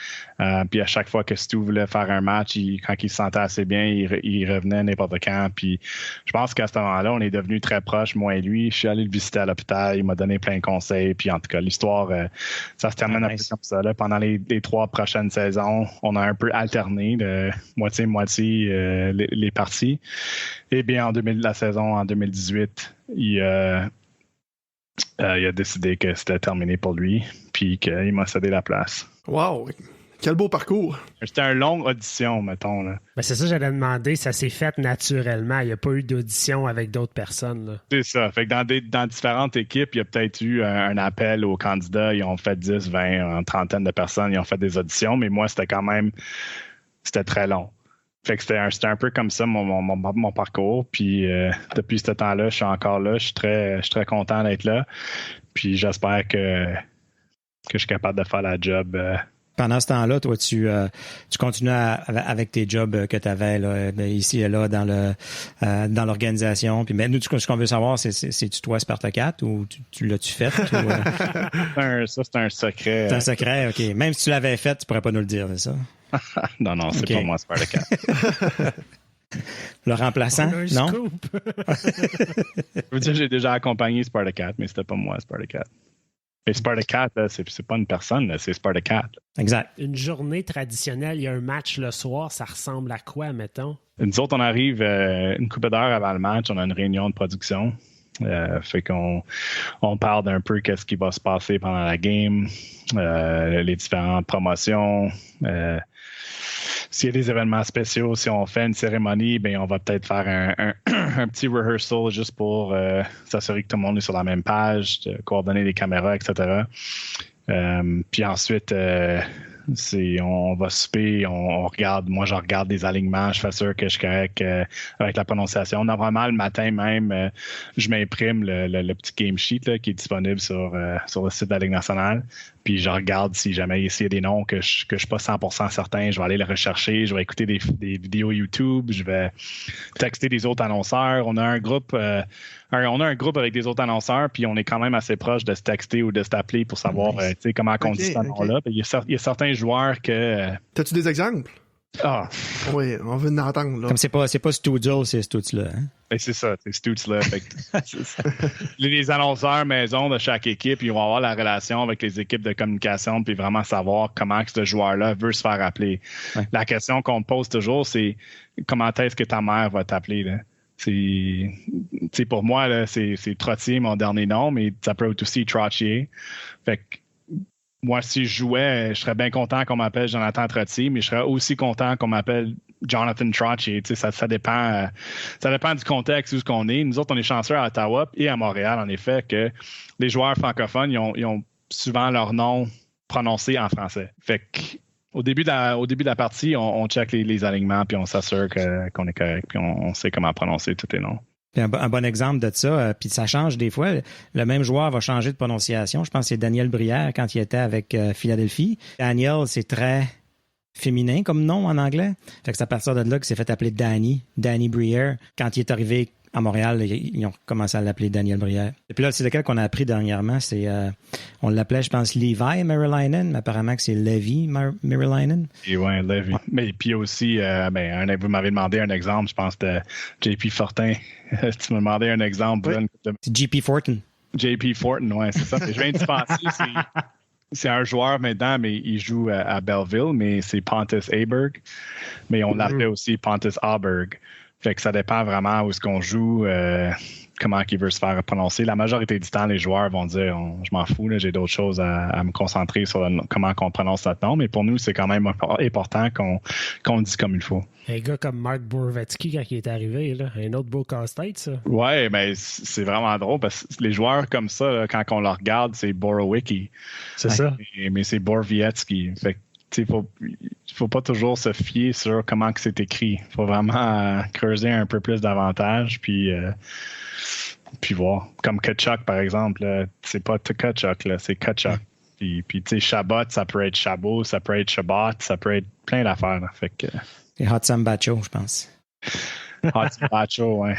Puis à chaque fois que Stu voulait faire un match, quand il se sentait assez bien, il revenait n'importe quand. Puis je pense qu'à ce moment-là, on est devenus très proches, moi et lui. Je suis allé le visiter à l'hôpital, il m'a donné plein de conseils. Puis en tout cas, l'histoire, ça se termine un peu comme ça. Là. Pendant les 3 prochaines saisons, on a un peu alterné de moitié-moitié les parties. Et bien, la saison en 2018, il a décidé que c'était terminé pour lui, puis qu'il m'a cédé la place. Wow! Quel beau parcours. C'était une longue audition, mettons. Là. Ben c'est ça, j'allais demander. Ça s'est fait naturellement. Il n'y a pas eu d'audition avec d'autres personnes. Là. C'est ça. Fait que dans différentes équipes, il y a peut-être eu un appel aux candidats. Ils ont fait 10, 20, une trentaine de personnes. Ils ont fait des auditions. Mais moi, c'était très long. Fait que c'était un peu comme ça mon parcours. Puis depuis ce temps-là, je suis encore là. Je suis très content d'être là. Puis j'espère que je suis capable de faire la job. Pendant ce temps-là, toi, tu continues avec tes jobs que tu avais là, ici et là dans l'organisation. Puis nous, ce qu'on veut savoir, c'est-tu toi Spartacat ou tu l'as-tu fait? Ou, Ça, c'est un secret. C'est un secret, OK. Même si tu l'avais fait, tu pourrais pas nous le dire, c'est ça? Non, c'est okay. pas moi Spartacat. Le remplaçant, non? Je veux dire, j'ai déjà accompagné Spartacat, mais c'était pas moi Spartacat. Et Spartacat, là, c'est pas une personne, là, c'est Spartacat. Exact. Une journée traditionnelle, il y a un match le soir, ça ressemble à quoi, mettons? Nous autres, on arrive une couple d'heures avant le match, on a une réunion de production. Fait qu'on parle d'un peu qu'est-ce qui va se passer pendant la game, les différentes promotions. S'il y a des événements spéciaux, si on fait une cérémonie, ben on va peut-être faire un petit rehearsal juste pour s'assurer que tout le monde est sur la même page, coordonner les caméras, etc. Puis ensuite, on va souper, on regarde, moi je regarde des alignements, je fais sûr que je suis correct avec la prononciation. Normalement, le matin même, je m'imprime le petit game sheet là, qui est disponible sur le site de la Ligue nationale. Puis je regarde si jamais il y a des noms que je suis pas 100% certain, je vais aller les rechercher, je vais écouter des vidéos YouTube, je vais texter des autres annonceurs. On a un groupe avec des autres annonceurs, puis on est quand même assez proche de se texter ou de s'appeler pour savoir comment on dit ce nom-là. Il y a certains joueurs que... T'as-tu des exemples? Ah. Oui, on veut en entendre. Là. Comme c'est pas Studio, c'est Stutz-là. Hein? Ben, c'est ça, c'est Stutz-là. Les annonceurs maison de chaque équipe, ils vont avoir la relation avec les équipes de communication puis vraiment savoir comment ce joueur-là veut se faire appeler. Ouais. La question qu'on me pose toujours, c'est comment est-ce que ta mère va t'appeler? Là? C'est pour moi, là, c'est Trottier, mon dernier nom, mais ça peut être aussi Trottier. Fait que moi, si je jouais, je serais bien content qu'on m'appelle Jonathan Trottier, mais je serais aussi content qu'on m'appelle Jonathan Trottier. Ça dépend du contexte où ce qu'on est. Nous autres, on est chanceux à Ottawa et à Montréal, en effet, que les joueurs francophones, ils ont souvent leur nom prononcé en français. Fait que au début de la partie, on check les alignements, puis on s'assure qu'on est correct, puis on sait comment prononcer tous les noms. Un bon exemple de ça, puis ça change des fois. Le même joueur va changer de prononciation. Je pense que c'est Daniel Brière quand il était avec Philadelphie. Daniel, c'est très féminin comme nom en anglais. Fait que c'est à partir de là qu'il s'est fait appeler Danny Brière. Quand il est arrivé à Montréal, ils ont commencé à l'appeler Daniel Brière. Et puis là, c'est lequel qu'on a appris dernièrement. C'est on l'appelait, je pense, Levi Merilainen, mais apparemment que c'est Levi Merilainen. Et ouais, Levi. Mais puis aussi, vous m'avez demandé un exemple, je pense, de JP Fortin. Tu m'as demandé un exemple. Oui. C'est JP Fortin. JP Fortin, oui, c'est ça. Je viens d'y penser. C'est un joueur maintenant, mais il joue à Belleville, mais c'est Pontus Aberg. Mais on l'appelait aussi Pontus Aberg. Fait que ça dépend vraiment où est-ce qu'on joue, comment il veut se faire prononcer. La majorité du temps, les joueurs vont dire je m'en fous, là, j'ai d'autres choses à me concentrer sur comment on prononce notre nom. Mais pour nous, c'est quand même important qu'on le dise comme il faut. Un gars comme Mark Borowiecki, quand il est arrivé, là, un autre beau casse-tête, ça. Ouais, mais c'est vraiment drôle parce que les joueurs comme ça, là, quand on le regarde, c'est Borowiecki. C'est ça. Mais c'est Borowiecki. Fait que il faut pas toujours se fier sur comment que c'est écrit. Il faut vraiment creuser un peu plus davantage, puis voir. Comme Kachuk, par exemple, là, c'est pas Kachuk, là, c'est Kachuk. Puis tu sais, Chabot, ça peut être Chabot, ça peut être Chabot, ça peut être plein d'affaires. Là. Fait que... Et Hotsam Bacho, je pense. Hotsam Bacho, ouais.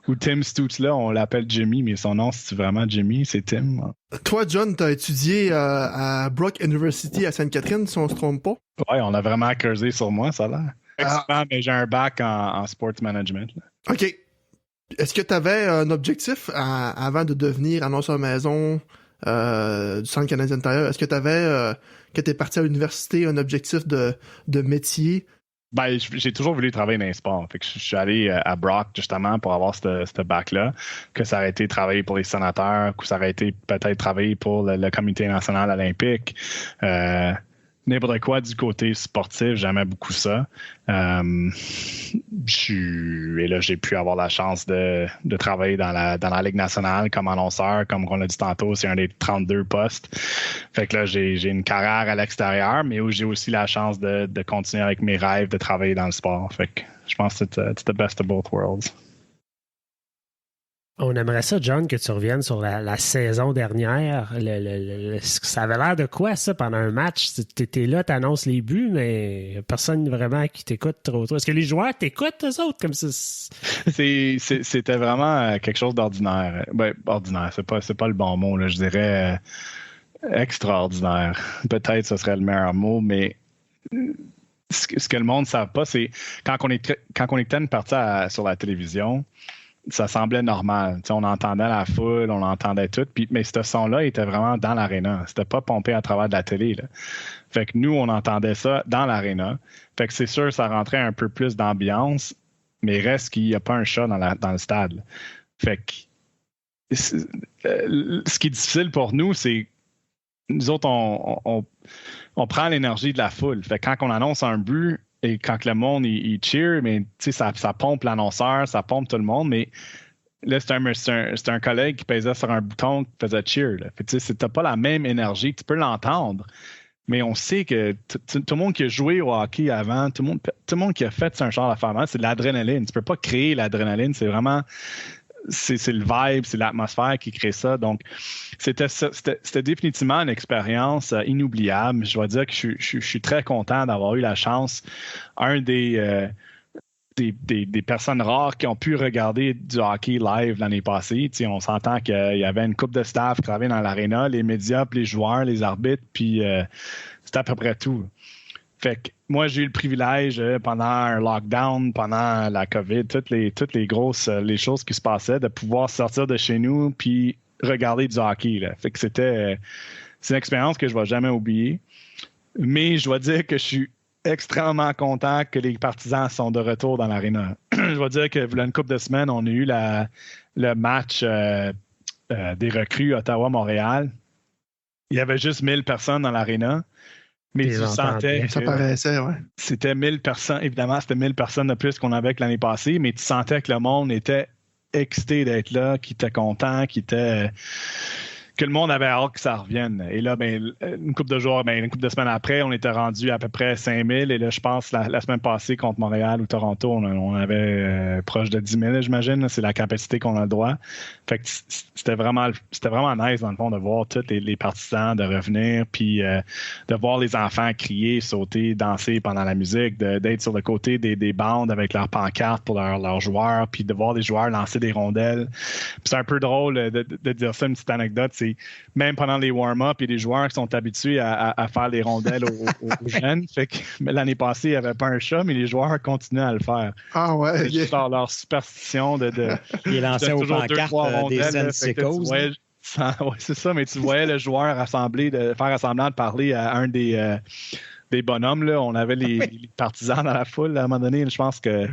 Ou Tim Stutz, là, on l'appelle Jimmy, mais son nom, c'est vraiment Jimmy, c'est Tim. Toi, John, t'as étudié à Brock University à Sainte-Catherine, si on se trompe pas? Oui, on a vraiment creusé sur moi, ça a l'air. Mais j'ai un bac en sports management. Là. OK. Est-ce que tu avais un objectif avant de devenir annonceur maison du Centre canadien d'Ontario? Est-ce que tu avais, quand tu es parti à l'université, un objectif de métier? Ben, j'ai toujours voulu travailler dans les sports. Fait que je suis allé à Brock justement pour avoir ce bac-là, que ça aurait été travailler pour les sénateurs, que ça aurait été peut-être travailler pour le Comité national olympique. n'importe quoi du côté sportif, j'aimais beaucoup ça. Et là, j'ai pu avoir la chance de travailler dans la Ligue nationale comme annonceur, comme on l'a dit tantôt, c'est un des 32 postes. Fait que là, j'ai une carrière à l'extérieur, mais où j'ai aussi la chance de continuer avec mes rêves, de travailler dans le sport. Fait que je pense que c'est the best of both worlds. On aimerait ça, John, que tu reviennes sur la saison dernière. Ça avait l'air de quoi, ça, pendant un match? T'étais là, t'annonces les buts, mais personne vraiment qui t'écoute trop. Est-ce que les joueurs t'écoutent, eux autres, comme ça? C'était vraiment quelque chose d'ordinaire. Ben, ordinaire, c'est pas le bon mot, là. Je dirais extraordinaire. Peut-être ce serait le meilleur mot, mais ce que le monde ne savent pas, c'est quand on était une partie sur la télévision, ça semblait normal. T'sais, on entendait la foule, on entendait tout. Mais ce son-là était vraiment dans l'aréna. C'était pas pompé à travers de la télé. Là. Fait que nous, on entendait ça dans l'aréna. Fait que c'est sûr, ça rentrait un peu plus d'ambiance, mais reste qu'il n'y a pas un chat dans le stade. Là. Fait que ce qui est difficile pour nous, c'est nous autres, on prend l'énergie de la foule. Fait que quand on annonce un but, et quand le monde, il cheer, mais ça pompe l'annonceur, ça pompe tout le monde, mais là, c'est un collègue qui pesait sur un bouton qui faisait cheer. Là. Fait que t'as pas la même énergie, tu peux l'entendre, mais on sait que tout le monde qui a joué au hockey avant, tout le monde qui a fait un genre d'affaire, c'est de l'adrénaline. Tu peux pas créer l'adrénaline, c'est vraiment... C'est le vibe, c'est l'atmosphère qui crée ça. Donc, c'était définitivement une expérience inoubliable. Je dois dire que je suis très content d'avoir eu la chance. Un des personnes rares qui ont pu regarder du hockey live l'année passée. T'sais, on s'entend qu'il y avait une couple de staff qui travaillait dans l'aréna, les médias, puis les joueurs, les arbitres, puis c'était à peu près tout. Fait que moi, j'ai eu le privilège pendant un lockdown, pendant la COVID, toutes les grosses les choses qui se passaient, de pouvoir sortir de chez nous puis regarder du hockey. Là. Fait que c'est une expérience que je ne vais jamais oublier. Mais je dois dire que je suis extrêmement content que les partisans sont de retour dans l'aréna. Je dois dire que il y a une couple de semaines, on a eu le match des recrues Ottawa-Montréal. Il y avait juste 1000 personnes dans l'aréna. Mais tu sentais ça paraissait, ouais. C'était 1000 personnes. Évidemment, c'était 1000 personnes de plus qu'on avait que l'année passée, mais tu sentais que le monde était excité d'être là, qu'il était content, que le monde avait hâte que ça revienne. Et là, une couple de semaines après, on était rendu à peu près 5000. Et là, je pense, la semaine passée, contre Montréal ou Toronto, on avait proche de 10 000, j'imagine. Là, c'est la capacité qu'on a le droit. Fait que c'était vraiment nice, dans le fond, de voir tous les partisans de revenir, puis de voir les enfants crier, sauter, danser pendant la musique, d'être sur le côté des bandes avec leurs pancartes pour leurs joueurs, puis de voir les joueurs lancer des rondelles. Puis c'est un peu drôle de dire ça, une petite anecdote. C'est même pendant les warm-up, il y a des joueurs qui sont habitués à faire les rondelles aux jeunes. Fait que l'année passée, il n'y avait pas un chat, mais les joueurs continuaient à le faire. Ah ouais. C'est juste leur superstition de ils lançaient aux pancartes des Sensicos. Ouais, c'est ça, mais tu voyais le joueur faire semblant de parler à un des bonhommes. Là. On avait les partisans dans la foule. Là, à un moment donné, je pense que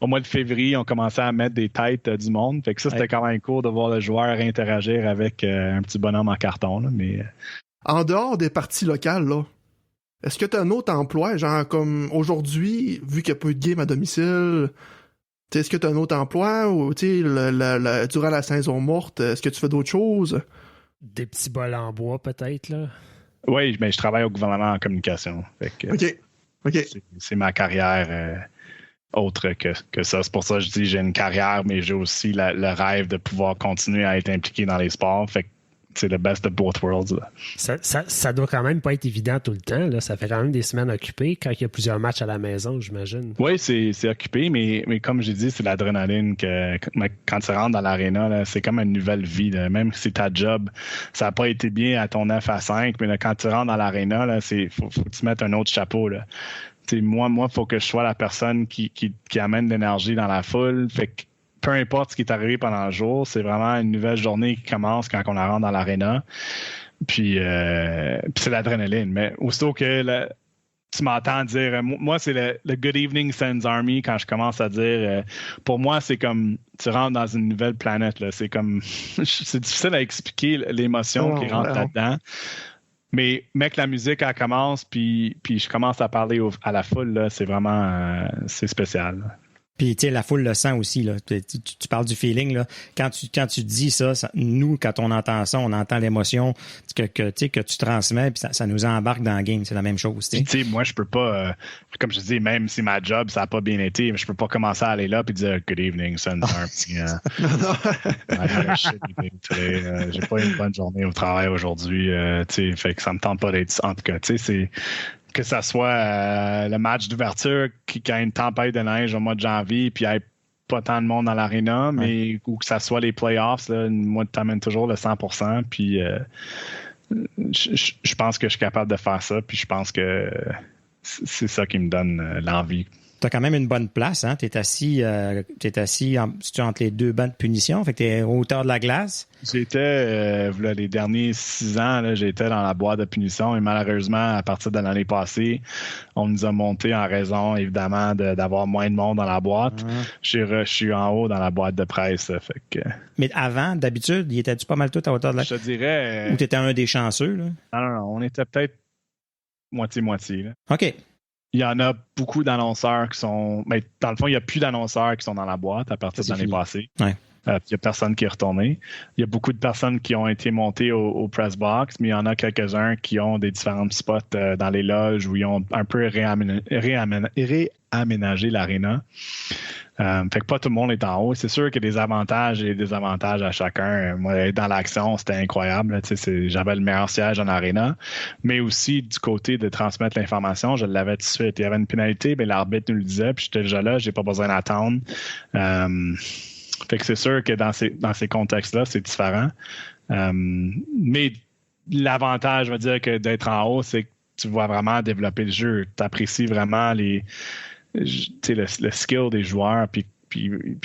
au mois de février, on commençait à mettre des têtes du monde. Fait que ça, c'était quand même cool de voir le joueur interagir avec un petit bonhomme en carton. Là, mais... En dehors des parties locales, là, est-ce que tu as un autre emploi? Genre comme aujourd'hui, vu qu'il n'y a pas eu de game à domicile, est-ce que tu as un autre emploi? Ou durant la saison morte, est-ce que tu fais d'autres choses? Des petits bols en bois, peut-être, là? Oui, mais je travaille au gouvernement en communication. Fait que, OK. C'est ma carrière... autre que ça. C'est pour ça que je dis j'ai une carrière, mais j'ai aussi le rêve de pouvoir continuer à être impliqué dans les sports. Fait que c'est le best of both worlds. Là. Ça doit quand même pas être évident tout le temps. Là. Ça fait quand même des semaines occupées quand il y a plusieurs matchs à la maison, j'imagine. Oui, c'est occupé, mais comme j'ai dit, c'est l'adrénaline que quand tu rentres dans l'aréna, là, c'est comme une nouvelle vie. Là. Même si ta job, ça n'a pas été bien à ton 9 à 5, mais là, quand tu rentres dans l'aréna, faut que tu mettes un autre chapeau. Là. Moi, il faut que je sois la personne qui amène de l'énergie dans la foule. Fait que peu importe ce qui est arrivé pendant le jour, c'est vraiment une nouvelle journée qui commence quand on rentre dans l'aréna. Puis c'est l'adrénaline. Mais aussitôt que tu m'entends dire, moi, c'est le Good Evening Sens Army quand je commence à dire, pour moi, c'est comme tu rentres dans une nouvelle planète. Là. C'est comme, c'est difficile à expliquer l'émotion qui rentre là-dedans. Mais mec, la musique, elle commence, puis je commence à parler à la foule, là, c'est vraiment c'est spécial. Là. Puis, tu sais, la foule le sent aussi, là. Tu parles du feeling, là. Quand tu dis ça, nous, quand on entend ça, on entend l'émotion que tu transmets, puis ça nous embarque dans le game. C'est la même chose, tu sais. Moi, je peux pas, comme je dis, même si ma job, ça a pas bien été, mais je peux pas commencer à aller là puis dire « Good evening, son, un petit... j'ai pas eu une bonne journée au travail aujourd'hui. » tu sais, fait que ça me tente pas d'être... En tout cas, tu sais, c'est... Que ça soit le match d'ouverture qui a une tempête de neige au mois de janvier puis il n'y a pas tant de monde dans l'aréna, mais ou que ça soit les playoffs, là, moi, tu amènes toujours le 100%. Puis je pense que je suis capable de faire ça. Puis je pense que c'est ça qui me donne l'envie. Tu as quand même une bonne place. Hein? Tu es assis entre les deux bancs de punition. Fait que tu es à hauteur de la glace. J'étais, les derniers 6 ans, là, j'étais dans la boîte de punition et malheureusement, à partir de l'année passée, on nous a monté en raison, évidemment, d'avoir moins de monde dans la boîte. Je suis en haut dans la boîte de presse. Fait que... Mais avant, d'habitude, y étais-tu pas mal tout à hauteur de la glace? Je te dirais... Ou tu étais un des chanceux? Là? Non, on était peut-être moitié-moitié. Là. OK. Il y en a beaucoup d'annonceurs qui sont... Mais dans le fond, il n'y a plus d'annonceurs qui sont dans la boîte à partir de l'année passée. Ouais. Il n'y a personne qui est retourné. Il y a beaucoup de personnes qui ont été montées au press box, mais il y en a quelques-uns qui ont des différents spots dans les loges où ils ont un peu réaménagé l'aréna. Fait que pas tout le monde est en haut. C'est sûr qu'il y a des avantages et des désavantages à chacun. Moi, dans l'action, c'était incroyable. J'avais le meilleur siège en aréna. Mais aussi, du côté de transmettre l'information, je l'avais tout de suite. Il y avait une pénalité, mais l'arbitre nous le disait, puis j'étais déjà là, j'ai pas besoin d'attendre. Fait que c'est sûr que dans ces contextes-là, c'est différent. Mais l'avantage, je veux dire, que d'être en haut, c'est que tu vois vraiment développer le jeu. Tu apprécies vraiment le skill des joueurs, puis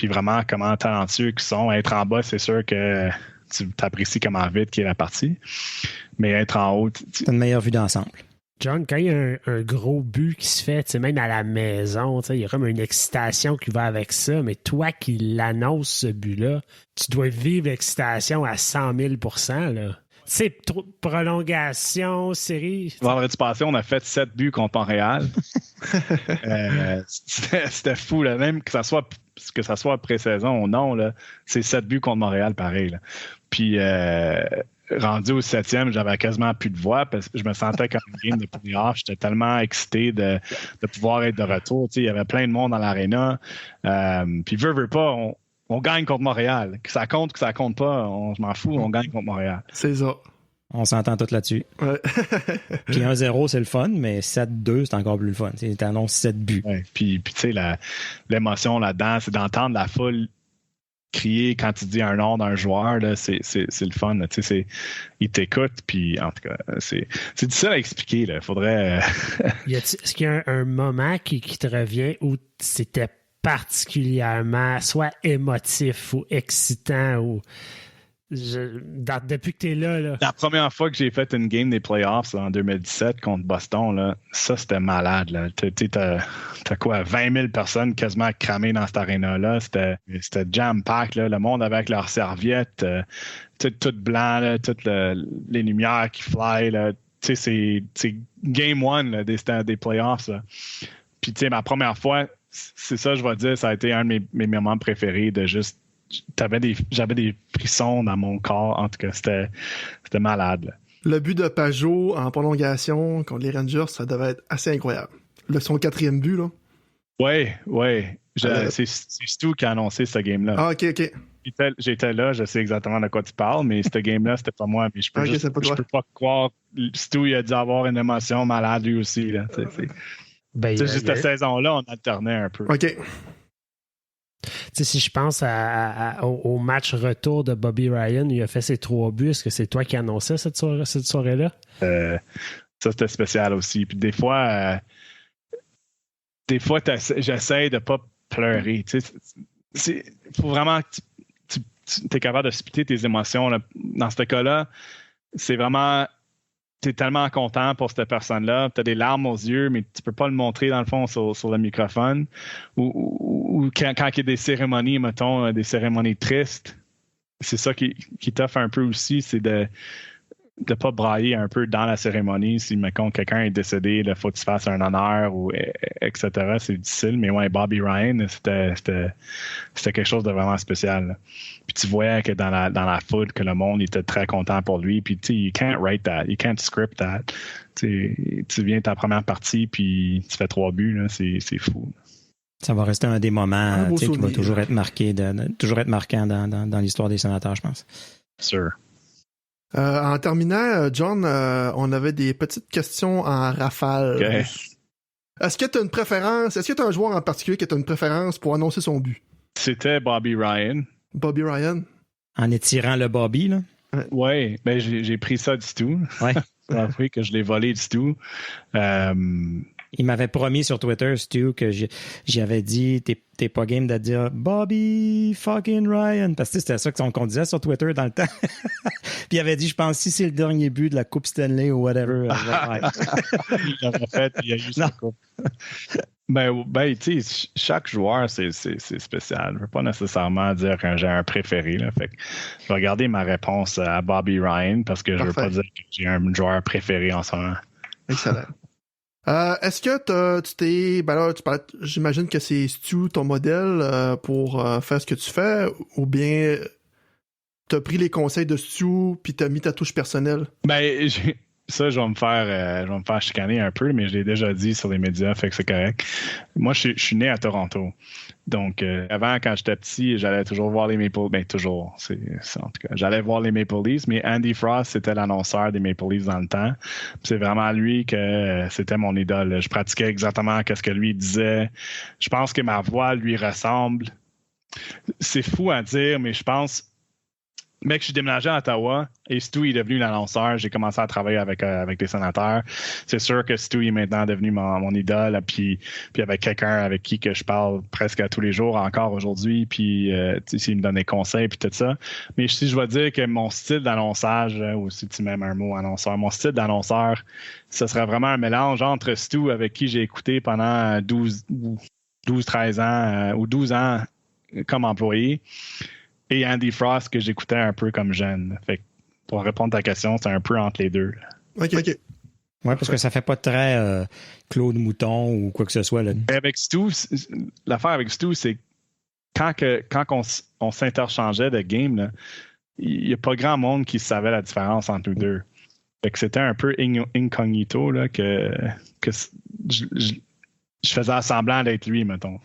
vraiment comment talentueux qu'ils sont. Être en bas, c'est sûr que tu apprécies comment vite qu'est la partie. Mais être en haut... Tu as une meilleure vue d'ensemble. John, quand il y a un gros but qui se fait, même à la maison, il y a comme une excitation qui va avec ça, mais toi qui l'annonces, ce but-là, tu dois vivre l'excitation à 100 000 %, là. C'est prolongation, série. Vendredi passé, on a fait 7 buts contre Montréal. C'était fou, là. Même que ça soit pré-saison ou non, là, c'est 7 buts contre Montréal, pareil. Là. Puis... rendu au 7e, j'avais quasiment plus de voix parce que je me sentais comme une game de playoff. J'étais tellement excité de pouvoir être de retour. Il y avait plein de monde dans l'aréna. Puis veut pas, on gagne contre Montréal. Que ça compte pas, je m'en fous, on gagne contre Montréal. C'est ça. On s'entend tout là-dessus. Ouais. Puis 1-0, c'est le fun, mais 7-2, c'est encore plus le fun. Tu annonces 7 buts. Ouais. Puis tu sais, l'émotion là-dedans, c'est d'entendre la foule crier quand tu dis un nom d'un joueur, là, c'est le fun. Là, il t'écoute, puis en tout cas, c'est difficile à expliquer. Là. Faudrait. Est-ce qu'il y a un moment qui te revient où c'était particulièrement soit émotif ou excitant ou depuis que tu es là? La première fois que j'ai fait une game des playoffs en 2017 contre Boston, là, ça c'était malade. Là. T'as quoi, 20 000 personnes quasiment cramées dans cette aréna-là. C'était jam-pack. Là. Le monde avec leurs serviettes, tout blanc, là, toutes les lumières qui fly. Là. C'est game one là, des playoffs. Là. Puis ma première fois, c'est ça, je vais dire, ça a été un de mes moments préférés de juste. J'avais des frissons dans mon corps. En tout cas, c'était malade. Là. Le but de Pajot en prolongation contre les Rangers, ça devait être assez incroyable. Son 4e but, là. Oui. C'est Stu qui a annoncé ce game-là. Ah, OK. J'étais là, je sais exactement de quoi tu parles, mais ce game-là, c'était pas moi. Mais je peux pas croire. Stu, il a dû avoir une émotion malade lui aussi. Là. C'est juste cette saison-là, on alternait un peu. OK. Si je pense au match retour de Bobby Ryan, il a fait ses 3 buts. Est-ce que c'est toi qui annonçais cette soirée-là? Ça, c'était spécial aussi. Puis des fois j'essaie de ne pas pleurer. Il faut vraiment que tu es capable de splitter tes émotions. Là. Dans ce cas-là, c'est vraiment... Tu es tellement content pour cette personne-là, tu as des larmes aux yeux, mais tu peux pas le montrer dans le fond sur le microphone. Ou quand il y a des cérémonies, mettons, des cérémonies tristes, c'est ça qui t'offre un peu aussi, c'est de pas brailler un peu dans la cérémonie. Si, mettons, quelqu'un est décédé, il faut que tu fasses un honneur, ou etc. C'est difficile. Mais ouais, Bobby Ryan, c'était quelque chose de vraiment spécial. Là. Puis tu voyais que dans la foule, que le monde était très content pour lui. Puis tu sais, you can't write that, you can't script that. Tu viens ta première partie, puis tu fais 3 buts, là, c'est fou. Ça va rester un des moments qui va toujours être marqué, toujours être marquant dans l'histoire des sénateurs, je pense. Sûr. En terminant, John, on avait des petites questions en rafale. Okay. Est-ce que tu as une préférence? Est-ce que tu as un joueur en particulier qui a une préférence pour annoncer son but? C'était Bobby Ryan. Bobby Ryan? En étirant le Bobby, là? Oui, ben j'ai pris ça du tout. Ouais. Après que je l'ai volé du tout. Il m'avait promis sur Twitter, Stu, que j'avais dit t'es pas game de dire Bobby fucking Ryan. Parce que c'était ça qu'on disait sur Twitter dans le temps. Puis il avait dit, je pense, si c'est le dernier but de la Coupe Stanley ou whatever. Il l'avait fait, il a eu sa coupe. Ben tu sais, chaque joueur, c'est spécial. Je veux pas nécessairement dire que j'ai un préféré. Là. Fait que je vais regarder ma réponse à Bobby Ryan parce que je veux pas dire que j'ai un joueur préféré en ce moment. Excellent. Est-ce que tu t'es... Ben là, j'imagine que c'est Stu, ton modèle, pour faire ce que tu fais, ou bien t'as pris les conseils de Stu puis t'as mis ta touche personnelle? Ben, ça, je vais me faire chicaner un peu, mais je l'ai déjà dit sur les médias, fait que c'est correct. Moi, je suis né à Toronto. Donc, avant, quand j'étais petit, j'allais toujours voir les Maple Leafs. Ben, toujours. C'est en tout cas, j'allais voir les Maple Leafs, mais Andy Frost, c'était l'annonceur des Maple Leafs dans le temps. Puis c'est vraiment lui que c'était mon idole. Je pratiquais exactement ce que lui disait. Je pense que ma voix lui ressemble. C'est fou à dire, mais je pense... Mec, je suis déménagé à Ottawa et Stu est devenu l'annonceur. J'ai commencé à travailler avec les sénateurs. C'est sûr que Stu est maintenant devenu mon idole. Puis avec quelqu'un avec qui que je parle presque à tous les jours encore aujourd'hui. Puis s'il me donne des conseils puis tout ça. Mais si je dois dire que mon style d'annonçage, ou si tu m'aimes un mot annonceur, mon style d'annonceur, ce serait vraiment un mélange entre Stu avec qui j'ai écouté pendant 13 ans ou 12 ans comme employé. Et Andy Frost que j'écoutais un peu comme jeune. Fait que pour répondre à ta question, c'est un peu entre les deux. OK. Oui, parce que ça fait pas très Claude Mouton ou quoi que ce soit. Là. Avec Stu, l'affaire avec Stu, c'est quand on s'interchangeait de game, il n'y a pas grand monde qui savait la différence entre nous deux. Fait que c'était un peu incognito là, que je faisais semblant d'être lui, mettons.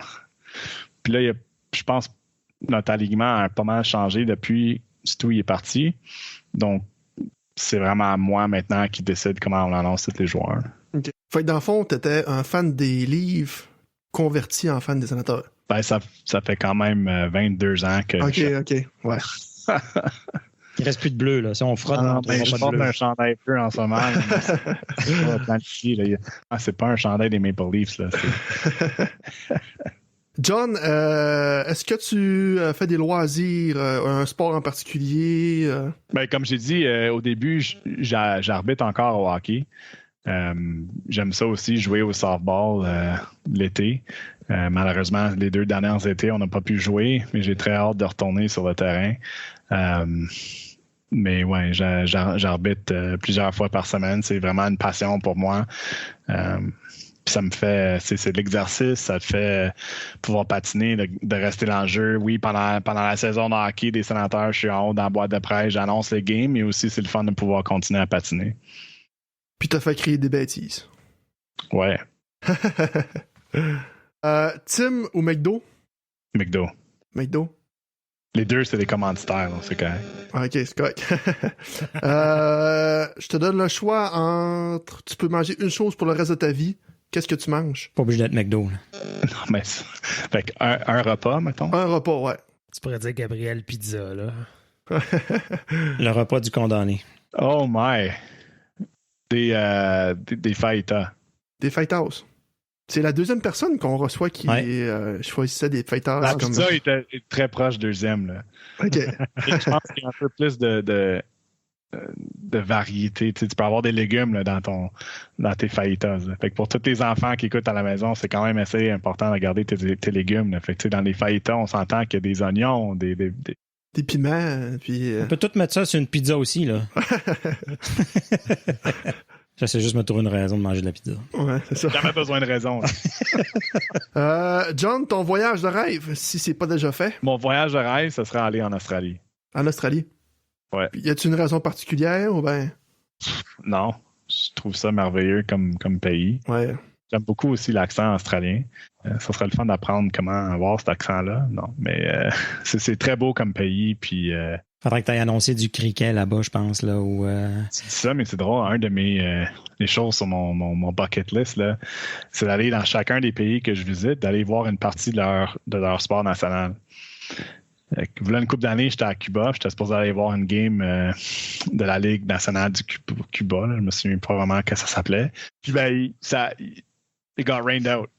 Puis là, je pense notre alignement a pas mal changé depuis Stu est parti. Donc, c'est vraiment moi maintenant qui décide comment on annonce tous les joueurs. Okay. Fait que dans le fond, t'étais un fan des livres converti en fan des sénateurs. Ben, ça fait quand même 22 ans que... OK, ouais. Il reste plus de bleu, là. Si on frotte, je porte un chandail bleu en ce moment. C'est pas un chandail des Maple Leafs, là. John, est-ce que tu fais des loisirs, un sport en particulier? Ben, comme j'ai dit au début, j'arbitre encore au hockey. J'aime ça aussi, jouer au softball l'été. Malheureusement, les 2 dernières étés, on n'a pas pu jouer, mais j'ai très hâte de retourner sur le terrain. Mais ouais, j'arbitre plusieurs fois par semaine. C'est vraiment une passion pour moi. Puis ça me fait, c'est de l'exercice, ça te fait pouvoir patiner, de rester dans le jeu. Oui, pendant la saison de hockey des sénateurs, je suis en haut dans la boîte de presse, j'annonce les games, mais aussi c'est le fun de pouvoir continuer à patiner. Puis t'as fait crier des bêtises. Ouais. Tim ou McDo? McDo. McDo? Les deux, c'est des commanditaires, donc c'est correct. OK, c'est correct. Je te donne le choix entre... Tu peux manger une chose pour le reste de ta vie. Qu'est-ce que tu manges? Pas obligé d'être McDo. Là. Non, mais... Fait qu'un repas, mettons? Un repas, ouais. Tu pourrais dire Gabriel Pizza, là. Le repas du condamné. Oh my! Des fajitas. Des fajitas. C'est la deuxième personne qu'on reçoit qui choisissait des fajitas. La pizza était très proche deuxième. Là. OK. Je pense qu'il y a un peu plus de variété. Tu peux avoir des légumes là, dans tes fajitas. Fait que pour tous les enfants qui écoutent à la maison, c'est quand même assez important de garder tes légumes. Là. Fait que, dans les fajitas, on s'entend qu'il y a des oignons, des des piments, puis... On peut tout mettre ça sur une pizza aussi, là. J'essaie juste de me trouver une raison de manger de la pizza. Ouais, c'est ça. Jamais besoin de raison. John, ton voyage de rêve, si c'est pas déjà fait, Mon voyage de rêve, ce serait aller en Australie. en Australie. Ouais. Y a-t-il une raison particulière ou ben... Non, je trouve ça merveilleux comme pays. Ouais. J'aime beaucoup aussi l'accent australien. Ça serait le fun d'apprendre comment avoir cet accent-là. Non, mais c'est très beau comme pays. Puis, Faudrait que tu aies annoncé du cricket là-bas, je pense. Là, où, tu dis ça, mais c'est drôle. Un de mes les choses sur mon bucket list, là, c'est d'aller dans chacun des pays que je visite, d'aller voir une partie de leur sport national. Voilà une couple d'années, j'étais à Cuba. J'étais supposé aller voir une game de la Ligue nationale du Cuba. Là. Je me souviens pas vraiment que ça s'appelait. Puis ben, it got rained out.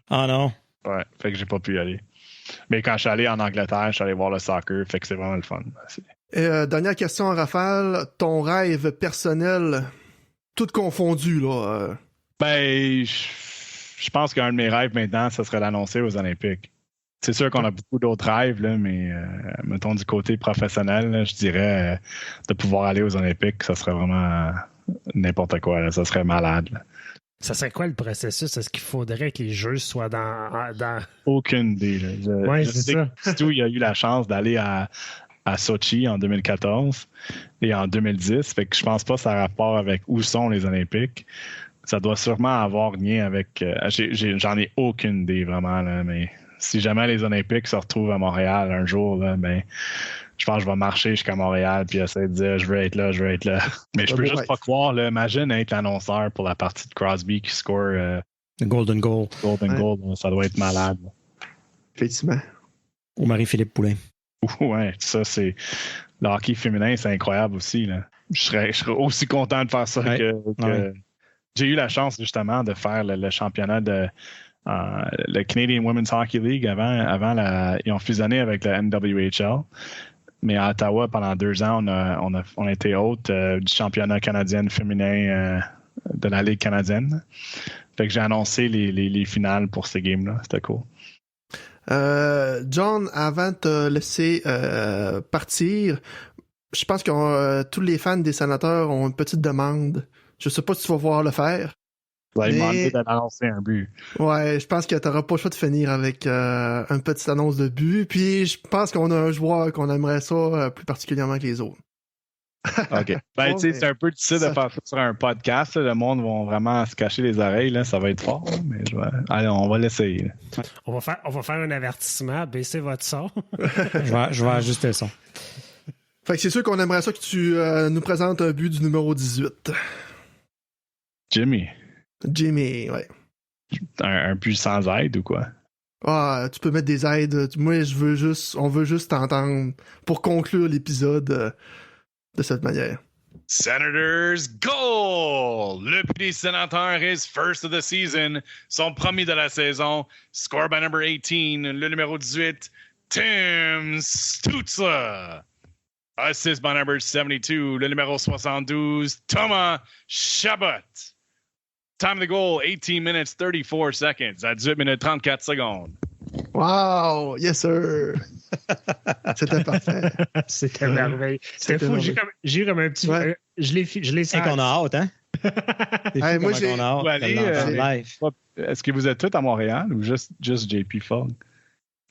Ah non. Ouais, fait que j'ai pas pu y aller. Mais quand je suis allé en Angleterre, je suis allé voir le soccer, fait que c'est vraiment le fun. Et, dernière question en rafale, ton rêve personnel, tout confondu, là. Ben, je pense qu'un de mes rêves maintenant, ça serait d'annoncer aux Olympiques. C'est sûr qu'on a beaucoup d'autres rêves, là, mais mettons du côté professionnel, là, je dirais de pouvoir aller aux Olympiques, ça serait vraiment n'importe quoi. Là, ça serait malade. Là. Ça serait quoi le processus? Est-ce qu'il faudrait que les jeux soient dans... Aucune idée. Oui, c'est ça. Stu, il a eu la chance d'aller à Sochi en 2014 et en 2010. Fait que je pense pas que ça a rapport avec où sont les Olympiques. Ça doit sûrement avoir lien avec... j'en ai aucune idée vraiment, là, mais si jamais les Olympiques se retrouvent à Montréal un jour, là, ben, je pense que je vais marcher jusqu'à Montréal puis essayer de dire je veux être là. Mais je peux juste pas croire. Là, imagine être l'annonceur pour la partie de Crosby qui score le Golden Goal. Goal. Ça doit être malade. Effectivement. Ou Marie-Philippe Poulain. Ouais, ça, c'est... Le hockey féminin, c'est incroyable aussi. Là. Je serais aussi content de faire ça que... J'ai eu la chance, justement, de faire le championnat de... le Canadian Women's Hockey League ils ont fusionné avec la NWHL. Mais à Ottawa, pendant 2 ans, on a été hôte du championnat canadien féminin de la Ligue canadienne. Fait que j'ai annoncé les finales pour ces games-là. C'était cool. John, avant de te laisser partir, je pense que tous les fans des Sénateurs ont une petite demande. Je sais pas si tu vas pouvoir le faire. Vous allez demander d'annoncer un but. Ouais, je pense que t'auras pas le choix de finir avec une petite annonce de but. Puis je pense qu'on a un joueur qu'on aimerait ça plus particulièrement que les autres. OK. Ben, tu sais, c'est un peu difficile de faire ça sur un podcast. Là. Le monde va vraiment se cacher les oreilles. Là. Ça va être fort. Là. Mais allez, on va l'essayer. On va faire un avertissement. Baissez votre son. je vais ajuster le son. Fait que c'est sûr qu'on aimerait ça que tu nous présentes un but du numéro 18. Jimmy, ouais. un but sans aide ou quoi? Ah, tu peux mettre des aides. Moi, on veut juste t'entendre pour conclure l'épisode de cette manière. Senators goal! Le but des Sénateurs is first of the season. Son premier de la saison. Score by number 18. Le numéro 18, Tim Stützle. Assist by number 72. Le numéro 72, Thomas Chabot. Time of the goal, 18 minutes, 34 seconds. À 18 minutes, 34 secondes. Wow! Yes, sir! C'était parfait. C'était merveilleux. C'était fou. J'ai eu comme un petit... Ouais. Je l'ai C'est qu'on a hâte, hein? Hey, moi, j'ai... On a hâte Vous allez, de l'entendre live. Est-ce que vous êtes tous à Montréal ou juste JP Fogg?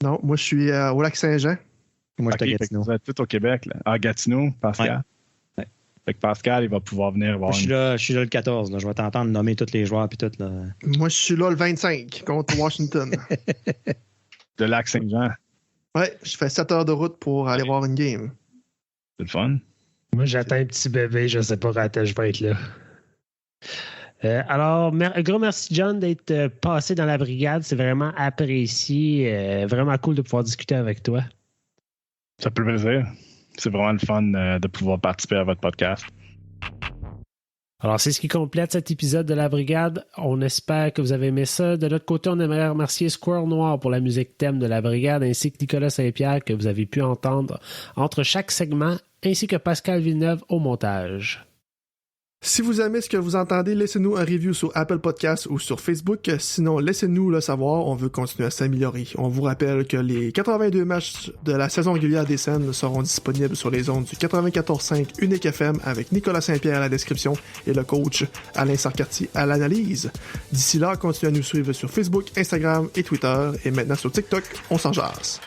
Non, moi, je suis au Lac-Saint-Jean. Moi, je Okay, suis à fait que Gatineau. vous êtes tous au Québec. Là. À Gatineau, Pascal. Ouais. Fait que Pascal, il va pouvoir venir voir. Je suis là le 14. Là. Je vais t'entendre nommer tous les joueurs puis tout. Là. Moi, je suis là le 25 contre Washington. De Lac-Saint-Jean. Ouais, je fais 7 heures de route pour aller voir une game. C'est le fun. Moi, j'attends un petit bébé. Je ne sais pas quand je vais être là. Alors, gros merci, John, d'être passé dans la brigade. C'est vraiment apprécié. Vraiment cool de pouvoir discuter avec toi. Ça fait plaisir. C'est vraiment le fun de pouvoir participer à votre podcast. Alors, c'est ce qui complète cet épisode de La Brigade. On espère que vous avez aimé ça. De notre côté, on aimerait remercier Squirrel Noir pour la musique thème de La Brigade, ainsi que Nicolas Saint-Pierre que vous avez pu entendre entre chaque segment, ainsi que Pascal Villeneuve au montage. Si vous aimez ce que vous entendez, laissez-nous un review sur Apple Podcasts ou sur Facebook. Sinon, laissez-nous le savoir, on veut continuer à s'améliorer. On vous rappelle que les 82 matchs de la saison régulière des Sens seront disponibles sur les ondes du 94.5 Unique FM avec Nicolas Saint-Pierre à la description et le coach Alain Sarcartier à l'analyse. D'ici là, continuez à nous suivre sur Facebook, Instagram et Twitter. Et maintenant sur TikTok, on s'en jase.